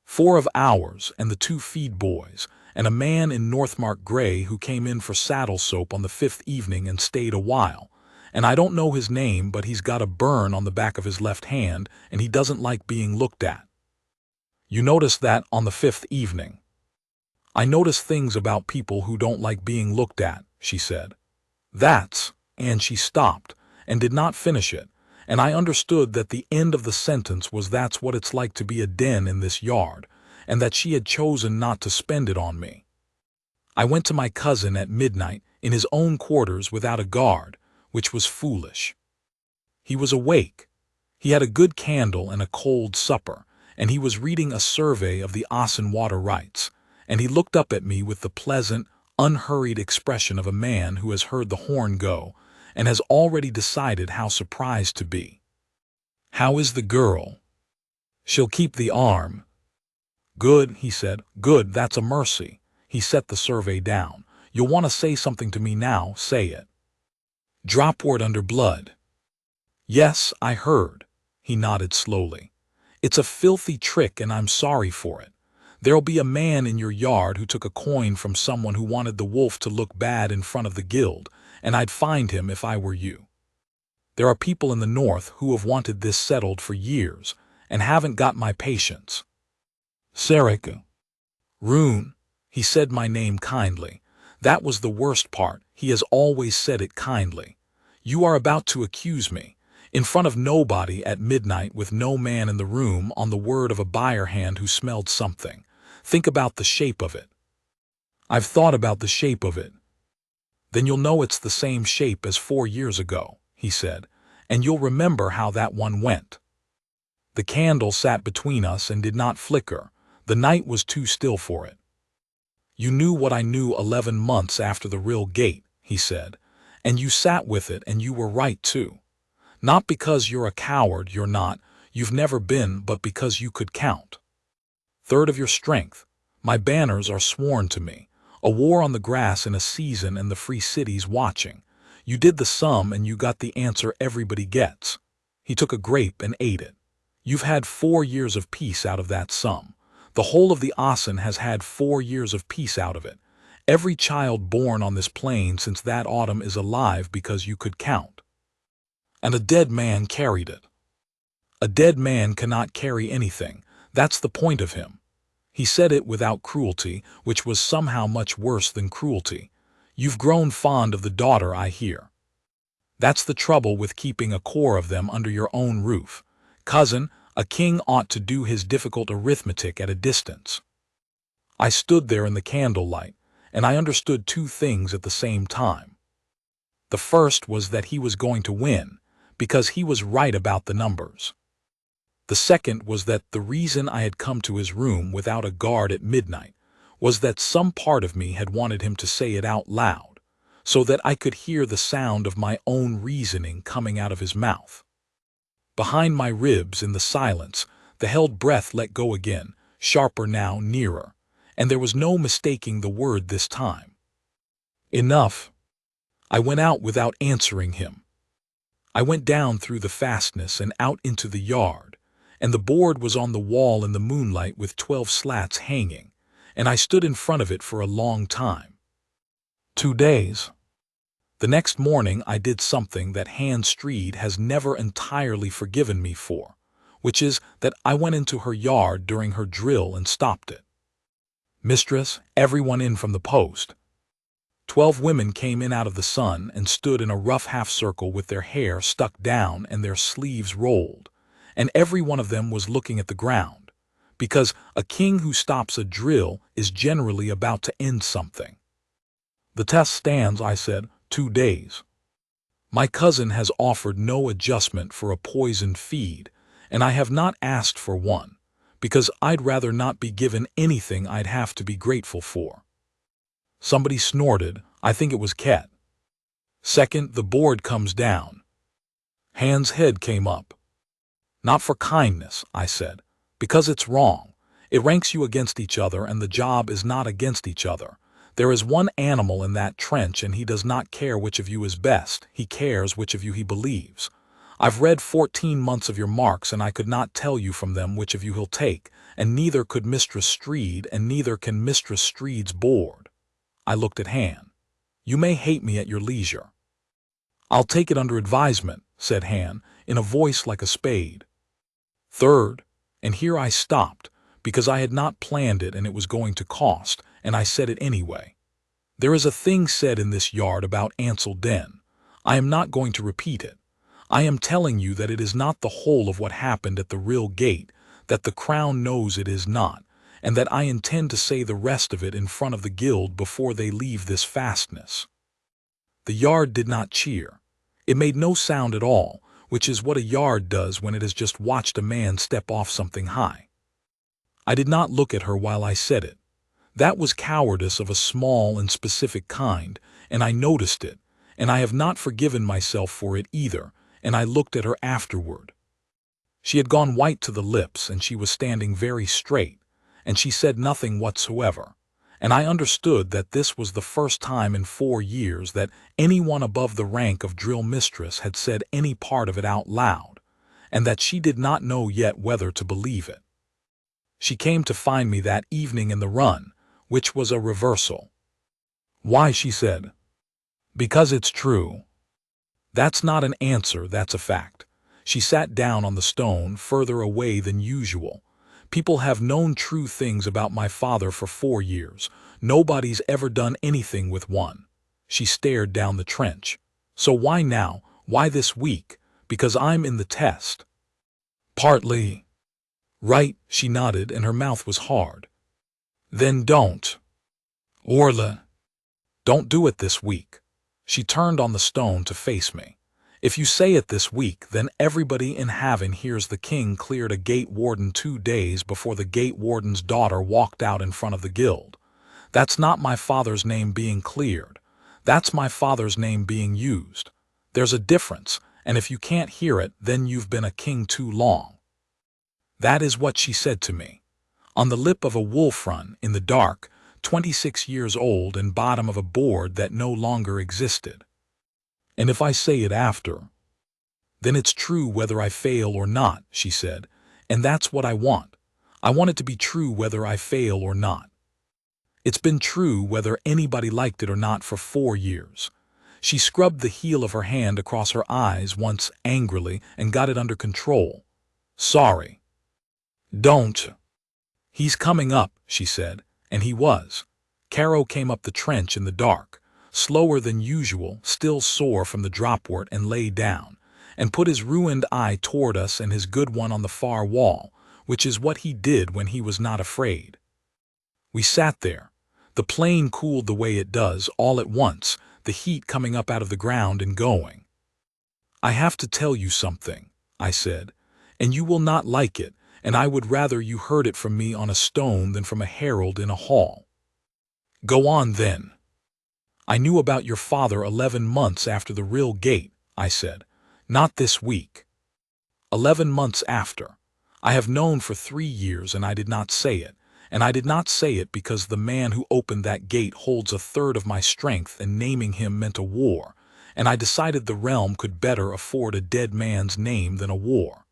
4 hours and the 2 feed boys, and a man in Northmark gray who came in for saddle soap on the 5th evening and stayed a while, and I don't know his name, but he's got a burn on the back of his left hand and he doesn't like being looked at." "You noticed that on the 5th evening?" "I notice things about people who don't like being looked at," she said. "That's," and she stopped and did not finish it, and I understood that the end of the sentence was, "That's what it's like to be a den in this yard, and that she had chosen not to spend it on me. I went to my cousin at midnight in his own quarters without a guard, which was foolish. He was awake. He had a good candle and a cold supper, and he was reading a survey of the Asen water rights, and he looked up at me with the pleasant, unhurried expression of a man who has heard the horn go and has already decided how surprised to be. "How is the girl?" "She'll keep the arm." "Good," he said. "Good, that's a mercy." He set the survey down. "You'll want to say something to me now, say it." "Drop word under blood." "Yes, I heard." He nodded slowly. "It's a filthy trick and I'm sorry for it. There'll be a man in your yard who took a coin from someone who wanted the wolf to look bad in front of the guild, and I'd find him if I were you. There are people in the north who have wanted this settled for years and haven't got my patience." "Sarika." "Rune." He said my name kindly. That was the worst part. He has always said it kindly. "You are about to accuse me, in front of nobody at midnight with no man in the room, on the word of a buyer hand who smelled something. Think about the shape of it." "I've thought about the shape of it." "Then you'll know it's the same shape as 4 years ago," he said, "and you'll remember how that one went. The candle sat between us and did not flicker. The night was too still for it. You knew what I knew 11 months after the real gate," he said, "and you sat with it, and you were right too. Not because you're a coward, you're not, you've never been, but because you could count. Third of your strength. My banners are sworn to me. A war on the grass in a season and the free cities watching. You did the sum and you got the answer everybody gets." He took a grape and ate it. "You've had 4 years of peace out of that sum. The whole of the Asen has had 4 years of peace out of it. Every child born on this plain since that autumn is alive because you could count. And a dead man carried it. A dead man cannot carry anything. That's the point of him." He said it without cruelty, which was somehow much worse than cruelty. "You've grown fond of the daughter, I hear. That's the trouble with keeping a core of them under your own roof. Cousin, a king ought to do his difficult arithmetic at a distance." I stood there in the candlelight, and I understood 2 things at the same time. The first was that he was going to win, because he was right about the numbers. The second was that the reason I had come to his room without a guard at midnight was that some part of me had wanted him to say it out loud, so that I could hear the sound of my own reasoning coming out of his mouth. Behind my ribs, in the silence, the held breath let go again, sharper now, nearer, and there was no mistaking the word this time. "Enough." I went out without answering him. I went down through the fastness and out into the yard, and the board was on the wall in the moonlight with 12 slats hanging, and I stood in front of it for a long time. 2 days. The next morning I did something that Hans Streed has never entirely forgiven me for, which is that I went into her yard during her drill and stopped it. "Mistress, everyone in from the post." 12 women came in out of the sun and stood in a rough half-circle with their hair stuck down and their sleeves rolled, and every one of them was looking at the ground, because a king who stops a drill is generally about to end something. "The test stands," I said. 2 days. My cousin has offered no adjustment for a poisoned feed, and I have not asked for one, because I'd rather not be given anything I'd have to be grateful for. Somebody snorted. I think it was Ket. Second, the board comes down. Hans' head came up. "Not for kindness," I said, "because it's wrong. It ranks you against each other, and the job is not against each other. There is one animal in that trench, and he does not care which of you is best. He cares which of you he believes. I've read 14 months of your marks, and I could not tell you from them which of you he'll take, and neither could Mistress Streed, and neither can Mistress Streed's board." I looked at Han. "You may hate me at your leisure." "I'll take it under advisement," said Han, in a voice like a spade. Third, and here I stopped, because I had not planned it and it was going to cost, and I said it anyway. There is a thing said in this yard about Ansel Den. I am not going to repeat it. I am telling you that it is not the whole of what happened at the real gate, that the crown knows it is not, and that I intend to say the rest of it in front of the guild before they leave this fastness." The yard did not cheer. It made no sound at all, which is what a yard does when it has just watched a man step off something high. I did not look at her while I said it. That was cowardice of a small and specific kind, and I noticed it, and I have not forgiven myself for it either, and I looked at her afterward. She had gone white to the lips, and she was standing very straight, and she said nothing whatsoever, and I understood that this was the first time in 4 years that anyone above the rank of drill mistress had said any part of it out loud, and that she did not know yet whether to believe it. She came to find me that evening in the run, which was a reversal. "Why?" she said. "Because it's true." That's not an answer, that's a fact. She sat down on the stone further away than usual. "People have known true things about my father for 4 years. Nobody's ever done anything with one." She stared down the trench. "So why now? Why this week? Because I'm in the test." "Partly." "Right," she nodded, and her mouth was hard. "Then don't. Orla, don't do it this week." She turned on the stone to face me. "If you say it this week, then everybody in Haven hears the king cleared a gate warden 2 days before the gate warden's daughter walked out in front of the guild. That's not my father's name being cleared. That's my father's name being used. There's a difference, and if you can't hear it, then you've been a king too long." That is what she said to me. On the lip of a wolf run, in the dark, 26 years old and bottom of a board that no longer existed. "And if I say it after, then it's true whether I fail or not," she said, "and that's what I want. I want it to be true whether I fail or not. It's been true whether anybody liked it or not for 4 years. She scrubbed the heel of her hand across her eyes once angrily and got it under control. "Sorry." "Don't." "He's coming up," she said, and he was. Caro came up the trench in the dark, slower than usual, still sore from the dropwort, and lay down, and put his ruined eye toward us and his good one on the far wall, which is what he did when he was not afraid. We sat there. The plain cooled the way it does all at once, the heat coming up out of the ground and going. "I have to tell you something," I said, "and you will not like it, and I would rather you heard it from me on a stone than from a herald in a hall." "Go on, then." "I knew about your father 11 months after the real gate," I said. "Not this week. 11 months after. I have known for 3 years, and I did not say it. And I did not say it because the man who opened that gate holds 1/3 of my strength, and naming him meant a war, and I decided the realm could better afford a dead man's name than a war.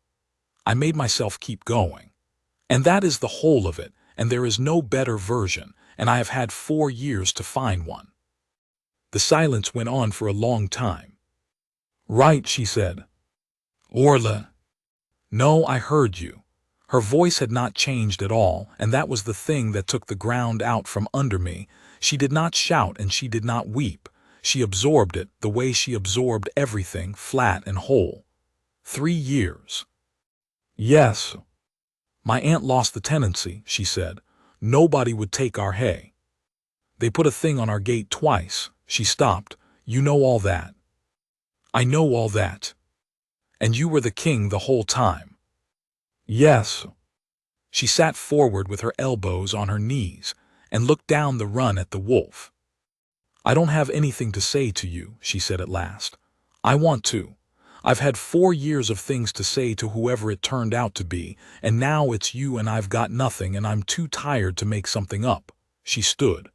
I made myself keep going. And that is the whole of it, and there is no better version, and I have had 4 years to find one." The silence went on for a long time. "Right," she said. "Orla." "No, I heard you." Her voice had not changed at all, and that was the thing that took the ground out from under me. She did not shout and she did not weep. She absorbed it the way she absorbed everything, flat and whole. 3 years. "Yes. My aunt lost the tenancy," she said. "Nobody would take our hay. They put a thing on our gate twice." She stopped. "You know all that." "I know all that." "And you were the king the whole time." "Yes." She sat forward with her elbows on her knees and looked down the run at the wolf. "I don't have anything to say to you," she said at last. "I want to. I've had 4 years of things to say to whoever it turned out to be, and now it's you and I've got nothing, and I'm too tired to make something up." She stood.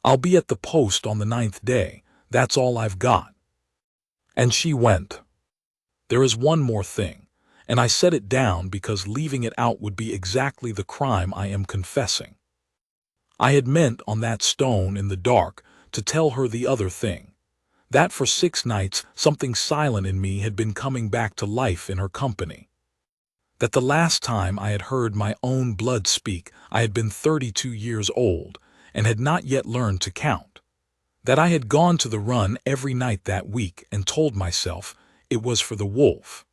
"I'll be at the post on the 9th day. That's all I've got." And she went. "There is one more thing. And I set it down because leaving it out would be exactly the crime I am confessing. I had meant on that stone in the dark to tell her the other thing, that for 6 nights something silent in me had been coming back to life in her company. That the last time I had heard my own blood speak I had been 32 years old and had not yet learned to count. That I had gone to the run every night that week and told myself it was for the wolf.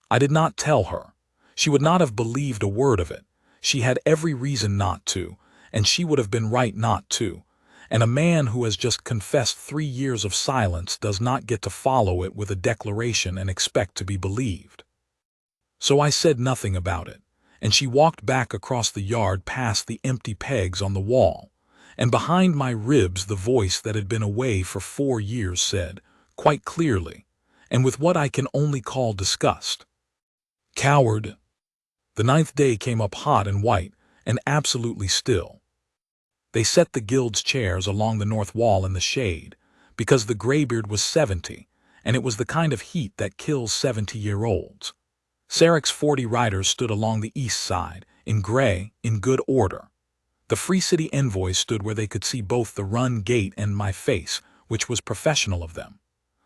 I did not tell her. She would not have believed a word of it. She had every reason not to, and she would have been right not to. And a man who has just confessed 3 years of silence does not get to follow it with a declaration and expect to be believed. So I said nothing about it, and she walked back across the yard past the empty pegs on the wall, and behind my ribs the voice that had been away for 4 years said, quite clearly, and with what I can only call disgust, "Coward." The 9th day came up hot and white, and absolutely still. They set the guild's chairs along the north wall in the shade, because the graybeard was 70, and it was the kind of heat that kills 70-year-olds. Sarek's 40 riders stood along the east side, in gray, in good order. The Free City envoys stood where they could see both the run gate and my face, which was professional of them.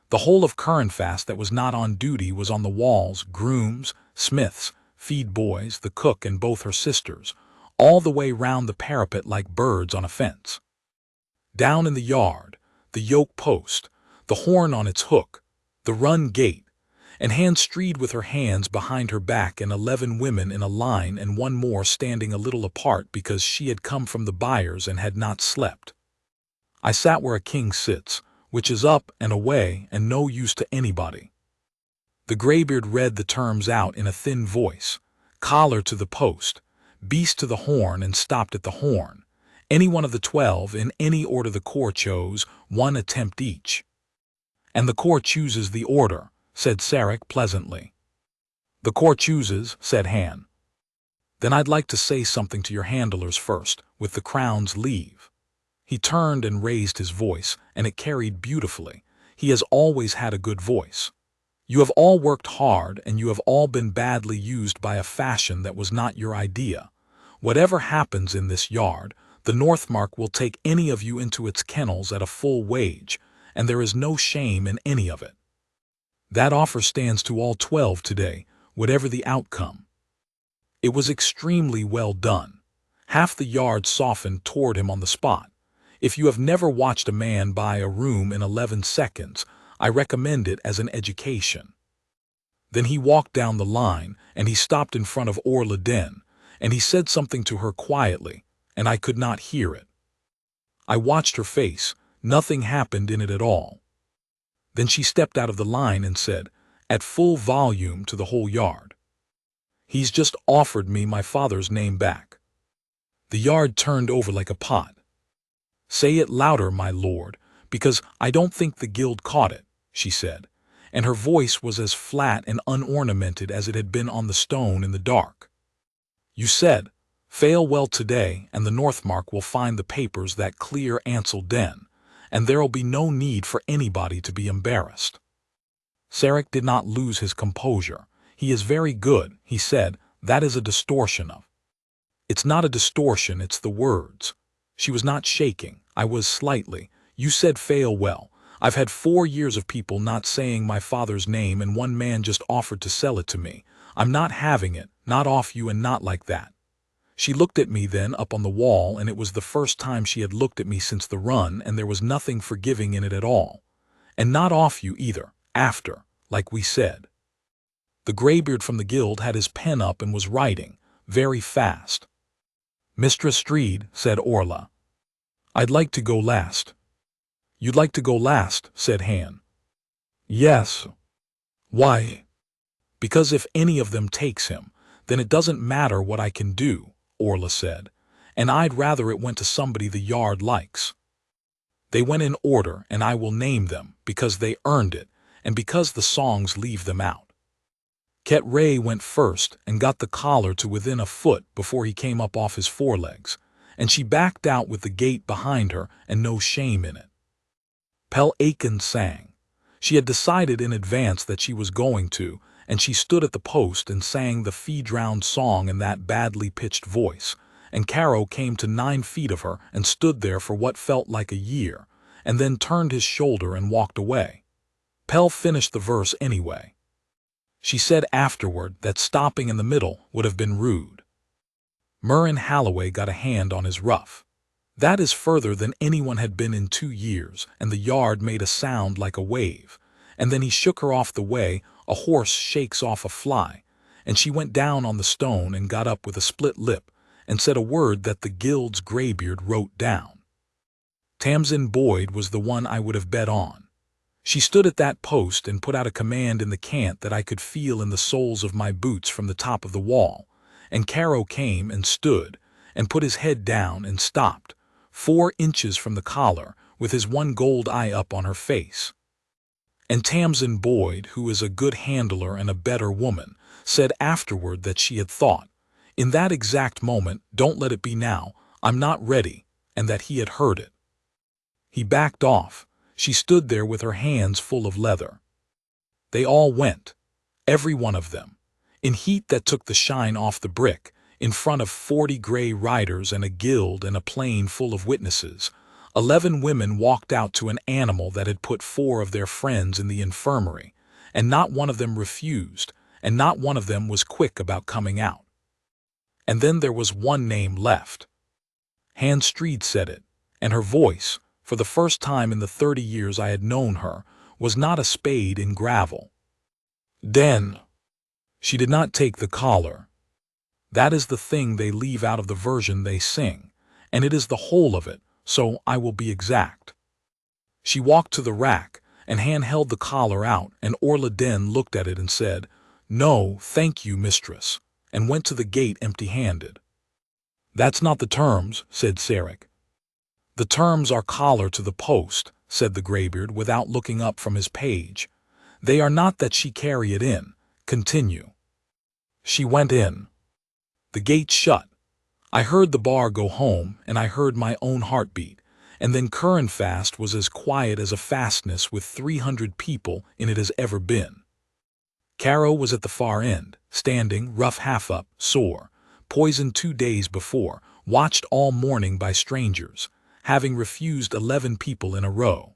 The whole of Curranfast that was not on duty was on the walls, grooms, smiths, feed boys, the cook and both her sisters, all the way round the parapet like birds on a fence. Down in the yard, the yoke post, the horn on its hook, the run gate, and Hand Streed with her hands behind her back and 11 women in a line and one more standing a little apart because she had come from the buyers and had not slept. I sat where a king sits, which is up and away and no use to anybody. The graybeard read the terms out in a thin voice, collar to the post, beast to the horn, and stopped at the horn. Any one of the 12, in any order the corps chose, 1 attempt each. And the corps chooses the order, said Sarek pleasantly. The corps chooses, said Han. Then I'd like to say something to your handlers first, with the crown's leave. He turned and raised his voice, and it carried beautifully. He has always had a good voice. You have all worked hard, and you have all been badly used by a fashion that was not your idea. Whatever happens in this yard, the Northmark will take any of you into its kennels at a full wage, and there is no shame in any of it. That offer stands to all 12 today, whatever the outcome. It was extremely well done. Half the yard softened toward him on the spot. If you have never watched a man buy a room in 11 seconds, I recommend it as an education. Then he walked down the line, and he stopped in front of Orla Den, and he said something to her quietly, and I could not hear it. I watched her face. Nothing happened in it at all. Then she stepped out of the line and said, at full volume to the whole yard, "He's just offered me my father's name back." The yard turned over like a pot. "Say it louder, my lord, because I don't think the guild caught it," she said, and her voice was as flat and unornamented as it had been on the stone in the dark. "You said, fail well today, and the Northmark will find the papers that clear Ansel Den, and there'll be no need for anybody to be embarrassed." Sarek did not lose his composure. "He is very good," he said. "That is a distortion of—" "It's not a distortion, it's the words." She was not shaking. I was slightly. "You said fail well. I've had 4 years of people not saying my father's name, and one man just offered to sell it to me. I'm not having it, not off you and not like that." She looked at me then up on the wall, and it was the first time she had looked at me since the run, and there was nothing forgiving in it at all. "And not off you either, after, like we said." The graybeard from the guild had his pen up and was writing, very fast. "Mistress Streed," said Orla, "I'd like to go last." "You'd like to go last," said Han. "Yes." "Why?" "Because if any of them takes him, then it doesn't matter what I can do," Orla said, "and I'd rather it went to somebody the yard likes. They went in order, and I will name them, because they earned it, and because the songs leave them out. Ket Ray went first and got the collar to within a foot before he came up off his forelegs, and she backed out with the gate behind her and no shame in it. Pel Aiken sang. She had decided in advance that she was going to, and she stood at the post and sang the fee-drowned song in that badly pitched voice, and Caro came to 9 feet of her and stood there for what felt like a year, and then turned his shoulder and walked away. Pel finished the verse anyway. She said afterward that stopping in the middle would have been rude. Murrin Halloway got a hand on his ruff. That is further than anyone had been in 2 years, and the yard made a sound like a wave, and then he shook her off the way a horse shakes off a fly, and she went down on the stone and got up with a split lip, and said a word that the guild's graybeard wrote down. Tamsin Boyd was the one I would have bet on. She stood at that post and put out a command in the cant that I could feel in the soles of my boots from the top of the wall, and Caro came and stood, and put his head down and stopped, 4 inches from the collar, with his one gold eye up on her face. And Tamsin Boyd, who is a good handler and a better woman, said afterward that she had thought, in that exact moment, don't let it be now, I'm not ready, and that he had heard it. He backed off. She stood there with her hands full of leather. They all went, every one of them, in heat that took the shine off the brick, in front of 40 gray riders and a guild and a plain full of witnesses. 11 women walked out to an animal that had put 4 of their friends in the infirmary, and not one of them refused, and not one of them was quick about coming out. And then there was one name left. Anne Street said it, and her voice, for the first time in the 30 years I had known her, was not a spade in gravel. Den. She did not take the collar. That is the thing they leave out of the version they sing, and it is the whole of it, so I will be exact. She walked to the rack, and Han held the collar out, and Orla Den looked at it and said, "No, thank you, mistress," and went to the gate empty-handed. "That's not the terms," said Sarek. "The terms are collar to the post," said the graybeard without looking up from his page. "They are not that she carry it in. Continue." She went in. The gate shut. I heard the bar go home, and I heard my own heartbeat, and then Curranfast was as quiet as a fastness with 300 people in it has ever been. Caro was at the far end, standing, rough half up, sore, poisoned 2 days before, watched all morning by strangers, having refused 11 people in a row.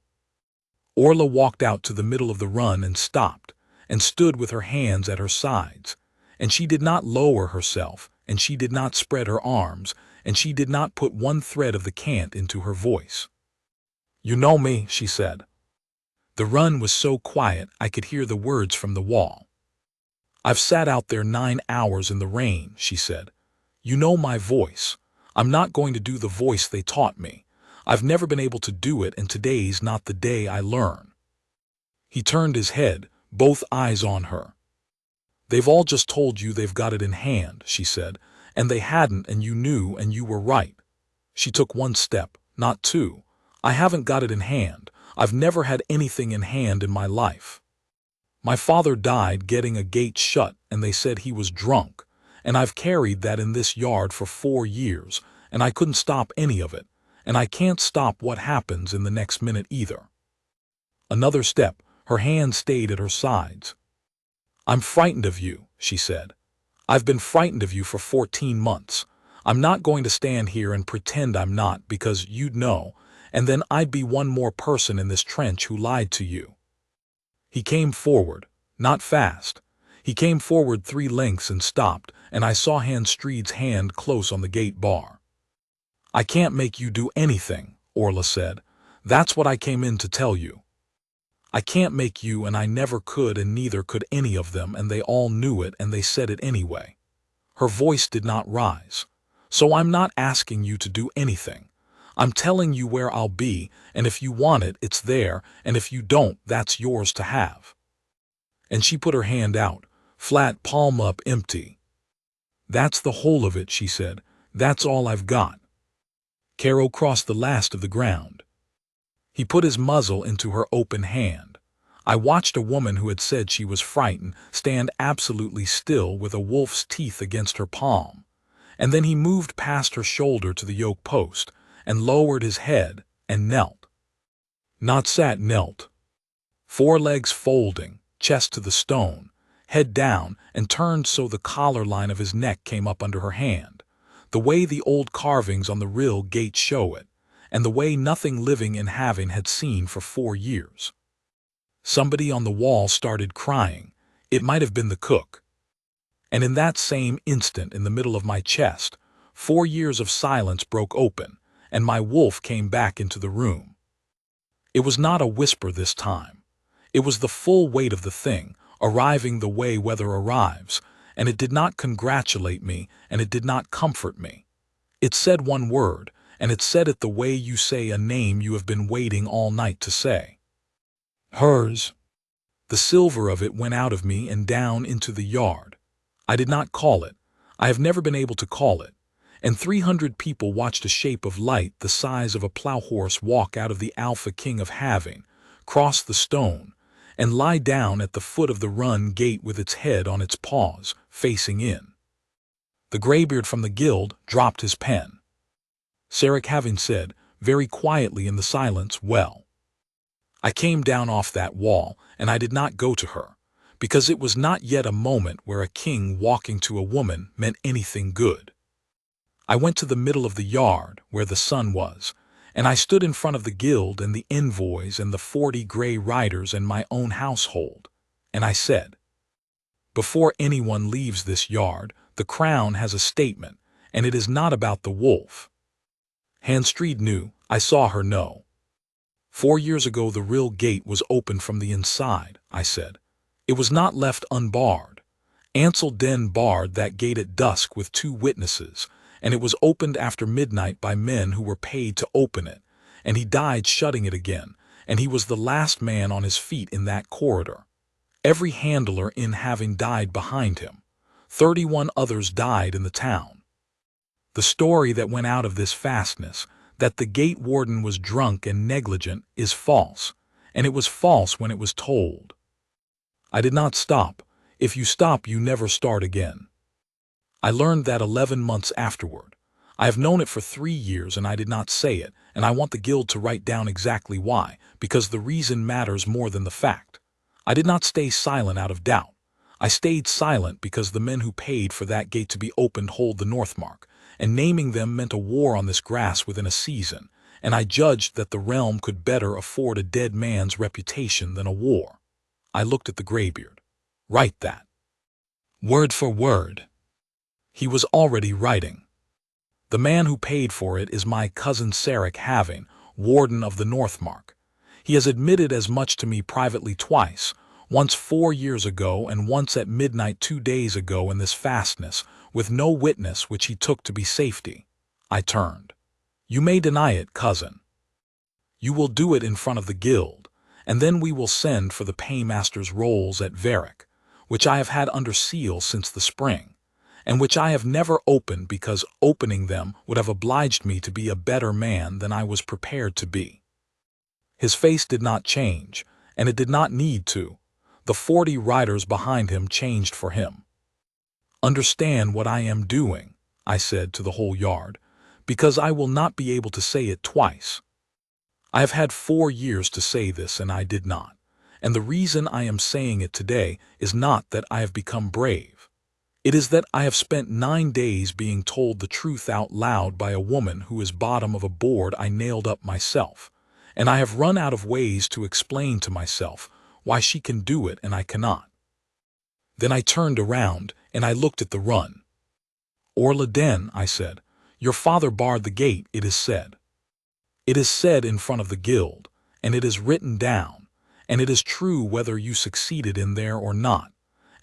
Orla walked out to the middle of the run and stopped, and stood with her hands at her sides, and she did not lower herself, and she did not spread her arms, and she did not put one thread of the cant into her voice. "You know me," she said. The run was so quiet I could hear the words from the wall. "I've sat out there 9 hours in the rain," she said. "You know my voice. I'm not going to do the voice they taught me. I've never been able to do it, and today's not the day I learn." He turned his head, both eyes on her. "They've all just told you they've got it in hand," she said, "and they hadn't, and you knew, and you were right." She took 1 step, not 2. "I haven't got it in hand. I've never had anything in hand in my life. My father died getting a gate shut, and they said he was drunk, and I've carried that in this yard for 4 years, and I couldn't stop any of it, and I can't stop what happens in the next minute either." Another step, her hands stayed at her sides. "I'm frightened of you," she said. "I've been frightened of you for 14 months. I'm not going to stand here and pretend I'm not, because you'd know, and then I'd be one more person in this trench who lied to you." He came forward, not fast. He came forward 3 lengths and stopped, and I saw Anne Street's hand close on the gate bar. "I can't make you do anything," Orla said. "That's what I came in to tell you. I can't make you, and I never could, and neither could any of them, and they all knew it, and they said it anyway." Her voice did not rise. "So I'm not asking you to do anything. I'm telling you where I'll be, and if you want it, it's there, and if you don't, that's yours to have." And she put her hand out, flat, palm up, empty. "That's the whole of it," she said. "That's all I've got." Caro crossed the last of the ground. He put his muzzle into her open hand. I watched a woman who had said she was frightened stand absolutely still with a wolf's teeth against her palm, and then he moved past her shoulder to the yoke post, and lowered his head, and knelt. Not sat, knelt. 4 legs folding, chest to the stone, head down, and turned so the collar line of his neck came up under her hand, the way the old carvings on the rill gate show it, and the way nothing living in Having had seen for 4 years. Somebody on the wall started crying. It might have been the cook. And in that same instant, in the middle of my chest, 4 years of silence broke open, and my wolf came back into the room. It was not a whisper this time. It was the full weight of the thing, arriving the way weather arrives, and it did not congratulate me, and it did not comfort me. It said one word, and it said it the way you say a name you have been waiting all night to say. Hers. The silver of it went out of me and down into the yard. I did not call it. I have never been able to call it. And 300 people watched a shape of light the size of a plow horse walk out of the Alpha King of Having, cross the stone, and lie down at the foot of the run gate with its head on its paws, facing in. The graybeard from the guild dropped his pen. Sarek having said, very quietly in the silence, well, I came down off that wall, and I did not go to her, because it was not yet a moment where a king walking to a woman meant anything good. I went to the middle of the yard, where the sun was, and I stood in front of the guild and the envoys and the 40 gray riders and my own household, and I said, before anyone leaves this yard, the crown has a statement, and it is not about the wolf. Handstreed knew, I saw her know. 4 years ago the real gate was opened from the inside, I said. It was not left unbarred. Ansel Den barred that gate at dusk with 2 witnesses, and it was opened after midnight by men who were paid to open it, and he died shutting it again, and he was the last man on his feet in that corridor. Every handler in having died behind him. 31 others died in the town. The story that went out of this fastness, that the gate warden was drunk and negligent, is false, and it was false when it was told. I did not stop. If you stop, you never start again. I learned that 11 months afterward. I have known it for 3 years and I did not say it, and I want the guild to write down exactly why, because the reason matters more than the fact. I did not stay silent out of doubt. I stayed silent because the men who paid for that gate to be opened hold the Northmark, and naming them meant a war on this grass within a season, and I judged that the realm could better afford a dead man's reputation than a war. I looked at the graybeard. Write that. Word for word. He was already writing. The man who paid for it is my cousin Sarek Having, warden of the Northmark. He has admitted as much to me privately twice, once 4 years ago and once at midnight 2 days ago in this fastness, with no witness which he took to be safety. I turned. You may deny it, cousin. You will do it in front of the guild, and then we will send for the paymaster's rolls at Varick, which I have had under seal since the spring, and which I have never opened because opening them would have obliged me to be a better man than I was prepared to be. His face did not change, and it did not need to. The 40 riders behind him changed for him. Understand what I am doing, I said to the whole yard, because I will not be able to say it twice. I have had 4 years to say this and I did not, and the reason I am saying it today is not that I have become brave. It is that I have spent 9 days being told the truth out loud by a woman who is bottom of a board I nailed up myself, and I have run out of ways to explain to myself why she can do it and I cannot. Then I turned around and I looked at the run. Orla Den, I said, your father barred the gate, it is said. It is said in front of the guild, and it is written down, and it is true whether you succeeded in there or not,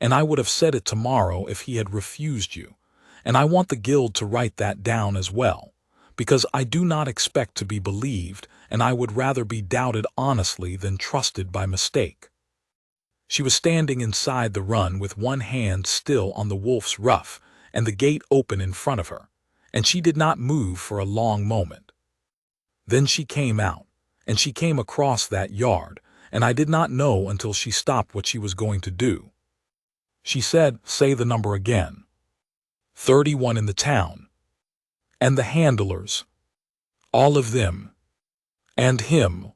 and I would have said it tomorrow if he had refused you, and I want the guild to write that down as well, because I do not expect to be believed, and I would rather be doubted honestly than trusted by mistake. She was standing inside the run with one hand still on the wolf's ruff and the gate open in front of her, and she did not move for a long moment. Then she came out, and she came across that yard, and I did not know until she stopped what she was going to do. She said, say the number again. 31 in the town. And the handlers. All of them. And him.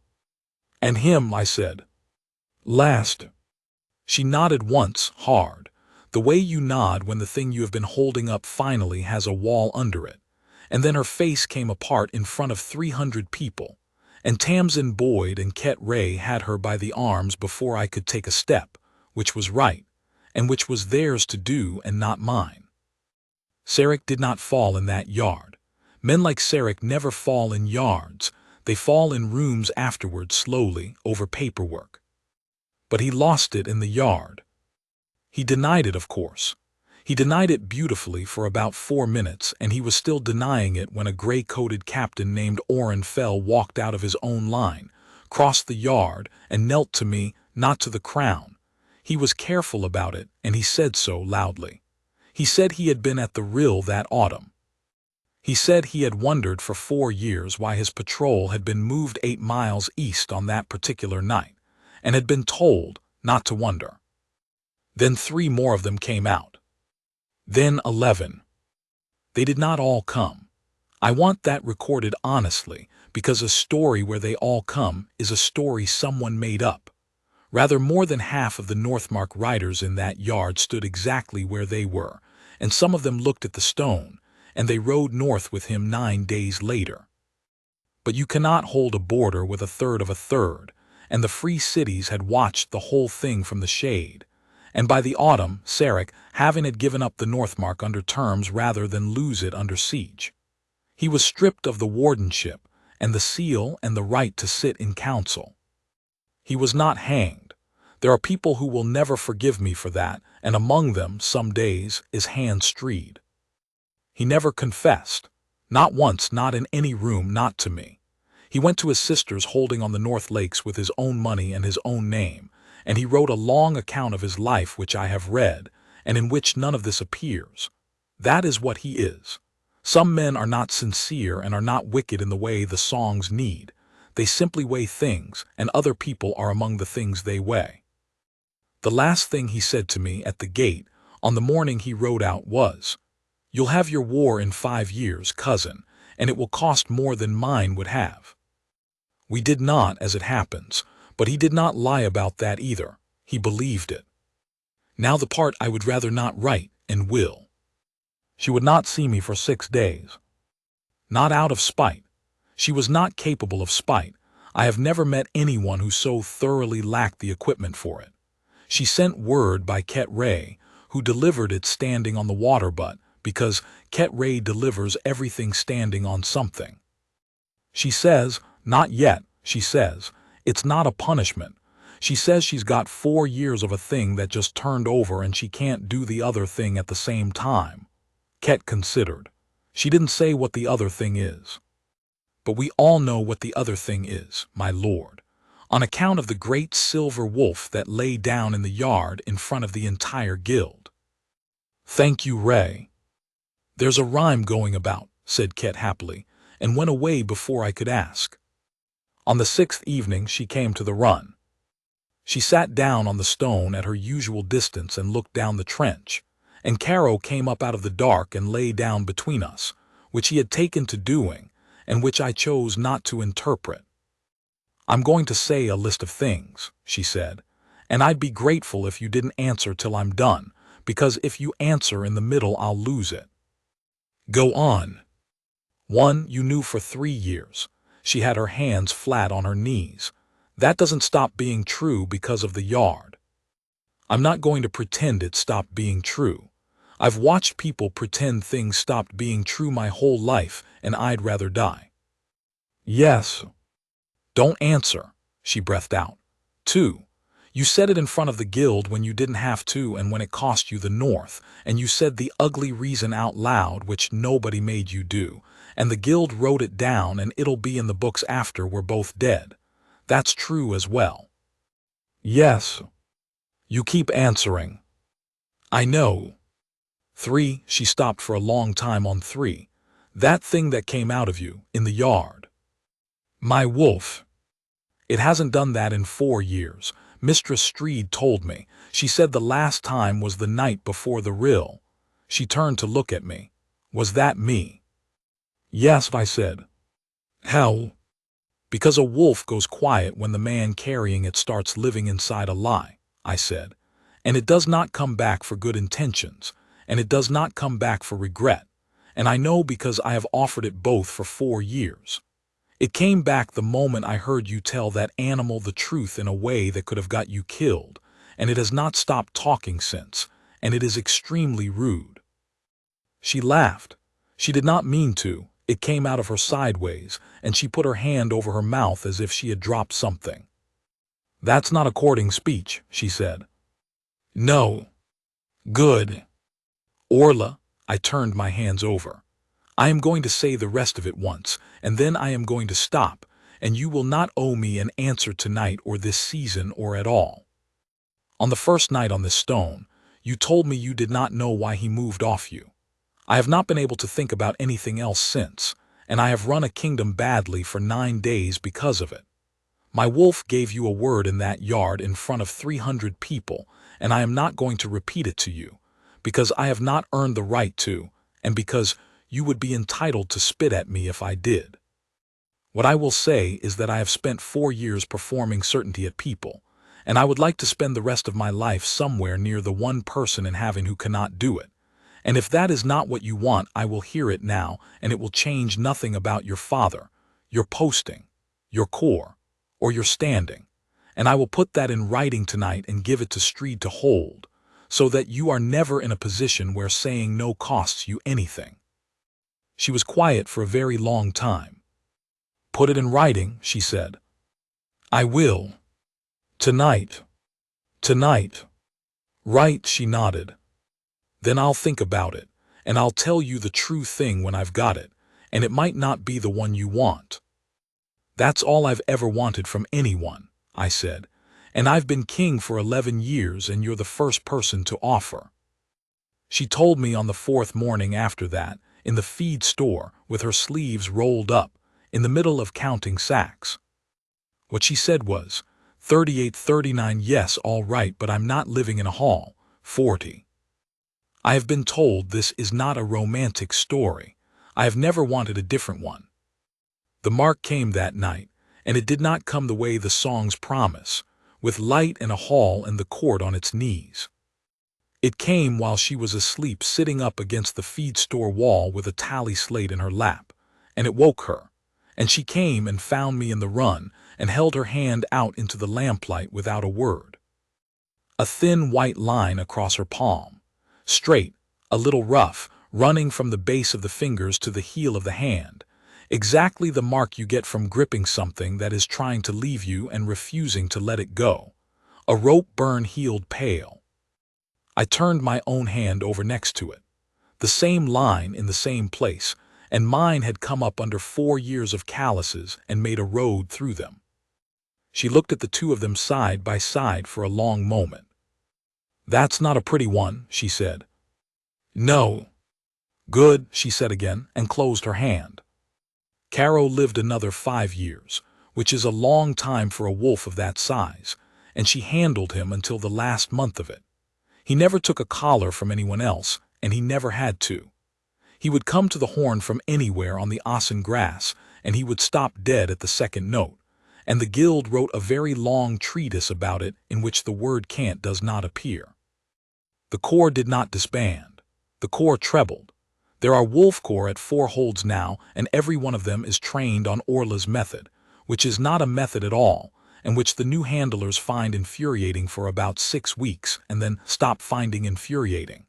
And him, I said. Last. She nodded once, hard, the way you nod when the thing you have been holding up finally has a wall under it, and then her face came apart in front of 300 people, and Tamsin Boyd and Ket Ray had her by the arms before I could take a step, which was right, and which was theirs to do and not mine. Sarek did not fall in that yard. Men like Sarek never fall in yards, they fall in rooms afterward slowly over paperwork. But he lost it in the yard. He denied it, of course. He denied it beautifully for about 4 minutes, and he was still denying it when a gray-coated captain named Orrin Fell walked out of his own line, crossed the yard, and knelt to me, not to the crown. He was careful about it, and he said so loudly. He said he had been at the rill that autumn. He said he had wondered for 4 years why his patrol had been moved 8 miles east on that particular night, and had been told not to wonder. Then 3 more of them came out. Then 11. They did not all come. I want that recorded honestly, because a story where they all come is a story someone made up. Rather, more than half of the Northmark riders in that yard stood exactly where they were, and some of them looked at the stone, and they rode north with him 9 days later. But you cannot hold a border with a third of a third, and the free cities had watched the whole thing from the shade. And by the autumn, Sarek, having had given up the Northmark under terms rather than lose it under siege. He was stripped of the wardenship, and the seal and the right to sit in council. He was not hanged. There are people who will never forgive me for that, and among them, some days, is Hans Streed. He never confessed. Not once, not in any room, not to me. He went to his sister's holding on the North Lakes with his own money and his own name, and he wrote a long account of his life which I have read, and in which none of this appears. That is what he is. Some men are not sincere and are not wicked in the way the songs need. They simply weigh things, and other people are among the things they weigh. The last thing he said to me at the gate, on the morning he rode out, was, "You'll have your war in 5 years, cousin, and it will cost more than mine would have." We did not, as it happens, but he did not lie about that either. He believed it. Now the part I would rather not write, and will. She would not see me for 6 days. Not out of spite. She was not capable of spite. I have never met anyone who so thoroughly lacked the equipment for it. She sent word by Ket Ray, who delivered it standing on the water butt, because Ket Ray delivers everything standing on something. She says, not yet, she says, it's not a punishment. She says she's got 4 years of a thing that just turned over and she can't do the other thing at the same time. Ket considered. She didn't say what the other thing is. But we all know what the other thing is, my lord, on account of the great silver wolf that lay down in the yard in front of the entire guild. Thank you, Ray. There's a rhyme going about, said Ket happily, and went away before I could ask. On the 6th evening she came to the run. She sat down on the stone at her usual distance and looked down the trench, and Caro came up out of the dark and lay down between us, which he had taken to doing, and which I chose not to interpret. I'm going to say a list of things, she said, and I'd be grateful if you didn't answer till I'm done, because if you answer in the middle I'll lose it. Go on. 1. You knew for 3 years. She had her hands flat on her knees. That doesn't stop being true because of the yard. I'm not going to pretend it stopped being true. I've watched people pretend things stopped being true my whole life, and I'd rather die. Yes. Don't answer, she breathed out. 2. You said it in front of the guild when you didn't have to and when it cost you the North, and you said the ugly reason out loud which nobody made you do, and the guild wrote it down and it'll be in the books after we're both dead. That's true as well. Yes. You keep answering. I know. 3. She stopped for a long time on 3. That thing that came out of you, in the yard. My wolf. It hasn't done that in 4 years. Mistress Streed told me. She said the last time was the night before the rill. She turned to look at me. Was that me? Yes, I said. How? Because a wolf goes quiet when the man carrying it starts living inside a lie, I said. And it does not come back for good intentions, and it does not come back for regret. And I know because I have offered it both for 4 years. It came back the moment I heard you tell that animal the truth in a way that could have got you killed, and it has not stopped talking since, and it is extremely rude. She laughed. She did not mean to. It came out of her sideways, and she put her hand over her mouth as if she had dropped something. That's not a courting speech, she said. No. Good. Orla, I turned my hands over. I am going to say the rest of it once, and then I am going to stop, and you will not owe me an answer tonight or this season or at all. On the first night on this stone, you told me you did not know why he moved off you. I have not been able to think about anything else since, and I have run a kingdom badly for 9 days because of it. My wolf gave you a word in that yard in front of 300 people, and I am not going to repeat it to you, because I have not earned the right to, and because you would be entitled to spit at me if I did. What I will say is that I have spent 4 years performing certainty at people, and I would like to spend the rest of my life somewhere near the one person in heaven who cannot do it. And if that is not what you want, I will hear it now, and it will change nothing about your father, your posting, your core, or your standing. And I will put that in writing tonight and give it to Streed to hold, so that you are never in a position where saying no costs you anything. She was quiet for a very long time. Put it in writing, she said. I will. Tonight. Tonight. Right, she nodded. Then I'll think about it, and I'll tell you the true thing when I've got it, and it might not be the one you want. That's all I've ever wanted from anyone, I said, and I've been king for 11 years and you're the first person to offer. She told me on the 4th morning after that, in the feed store, with her sleeves rolled up, in the middle of counting sacks. What she said was, 38, 39, yes, all right, but I'm not living in a hall, 40. I have been told this is not a romantic story. I have never wanted a different one. The mark came that night, and it did not come the way the songs promise, with light and a hall and the court on its knees. It came while she was asleep sitting up against the feed store wall with a tally slate in her lap, and it woke her, and she came and found me in the run and held her hand out into the lamplight without a word. A thin white line across her palm, straight, a little rough, running from the base of the fingers to the heel of the hand, exactly the mark you get from gripping something that is trying to leave you and refusing to let it go. A rope burn healed pale. I turned my own hand over next to it. The same line in the same place, and mine had come up under 4 years of calluses and made a road through them. She looked at the two of them side by side for a long moment. That's not a pretty one, she said. No. Good, she said again, and closed her hand. Caro lived another 5 years, which is a long time for a wolf of that size, and she handled him until the last month of it. He never took a collar from anyone else, and he never had to. He would come to the horn from anywhere on the ossen grass, and he would stop dead at the second note, and the guild wrote a very long treatise about it in which the word can't does not appear. The corps did not disband. The corps trebled. There are wolf corps at 4 holds now, and every one of them is trained on Orla's method, which is not a method at all, and which the new handlers find infuriating for about 6 weeks and then stop finding infuriating.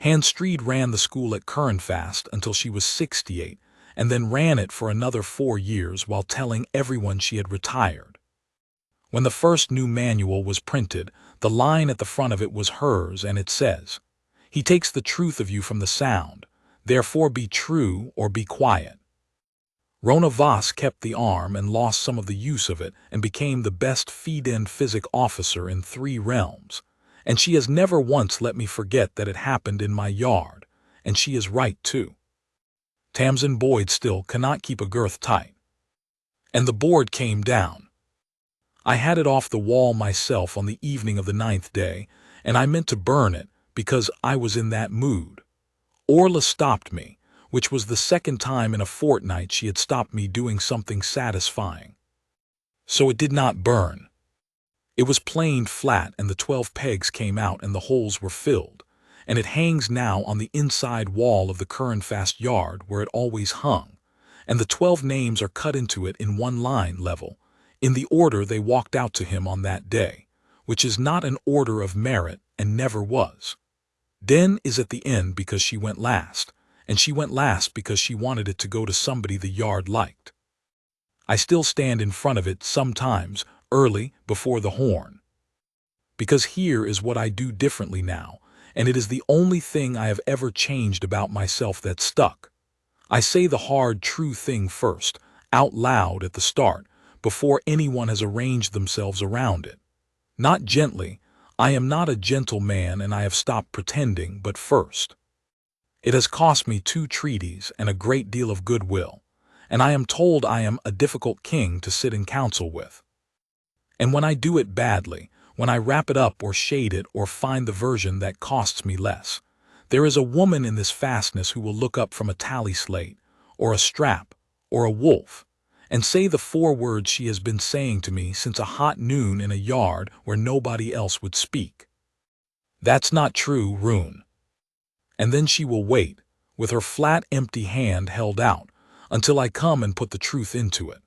Hans Streed ran the school at Kernfast until she was 68, and then ran it for another 4 years while telling everyone she had retired. When the first new manual was printed, the line at the front of it was hers, and it says, "He takes the truth of you from the sound, therefore be true or be quiet." Rona Voss kept the arm and lost some of the use of it and became the best feed-in physic officer in 3 realms, and she has never once let me forget that it happened in my yard, and she is right too. Tamsin Boyd still cannot keep a girth tight. And the board came down. I had it off the wall myself on the evening of the 9th day, and I meant to burn it because I was in that mood. Orla stopped me, which was the 2nd time in a fortnight she had stopped me doing something satisfying. So it did not burn. It was planed flat, and the 12 pegs came out and the holes were filled, and it hangs now on the inside wall of the Kernfast yard where it always hung, and the 12 names are cut into it in 1 line level, in the order they walked out to him on that day, which is not an order of merit and never was. Den is at the end because she went last, and she went last because she wanted it to go to somebody the yard liked. I still stand in front of it sometimes, early, before the horn. Because here is what I do differently now, and it is the only thing I have ever changed about myself that stuck. I say the hard, true thing first, out loud at the start, before anyone has arranged themselves around it. Not gently. I am not a gentle man, and I have stopped pretending, but first. It has cost me 2 treaties and a great deal of goodwill, and I am told I am a difficult king to sit in council with. And when I do it badly, when I wrap it up or shade it or find the version that costs me less, there is a woman in this fastness who will look up from a tally slate, or a strap, or a wolf, and say the 4 words she has been saying to me since a hot noon in a yard where nobody else would speak. That's not true, Rune. And then she will wait, with her flat, empty hand held out, until I come and put the truth into it.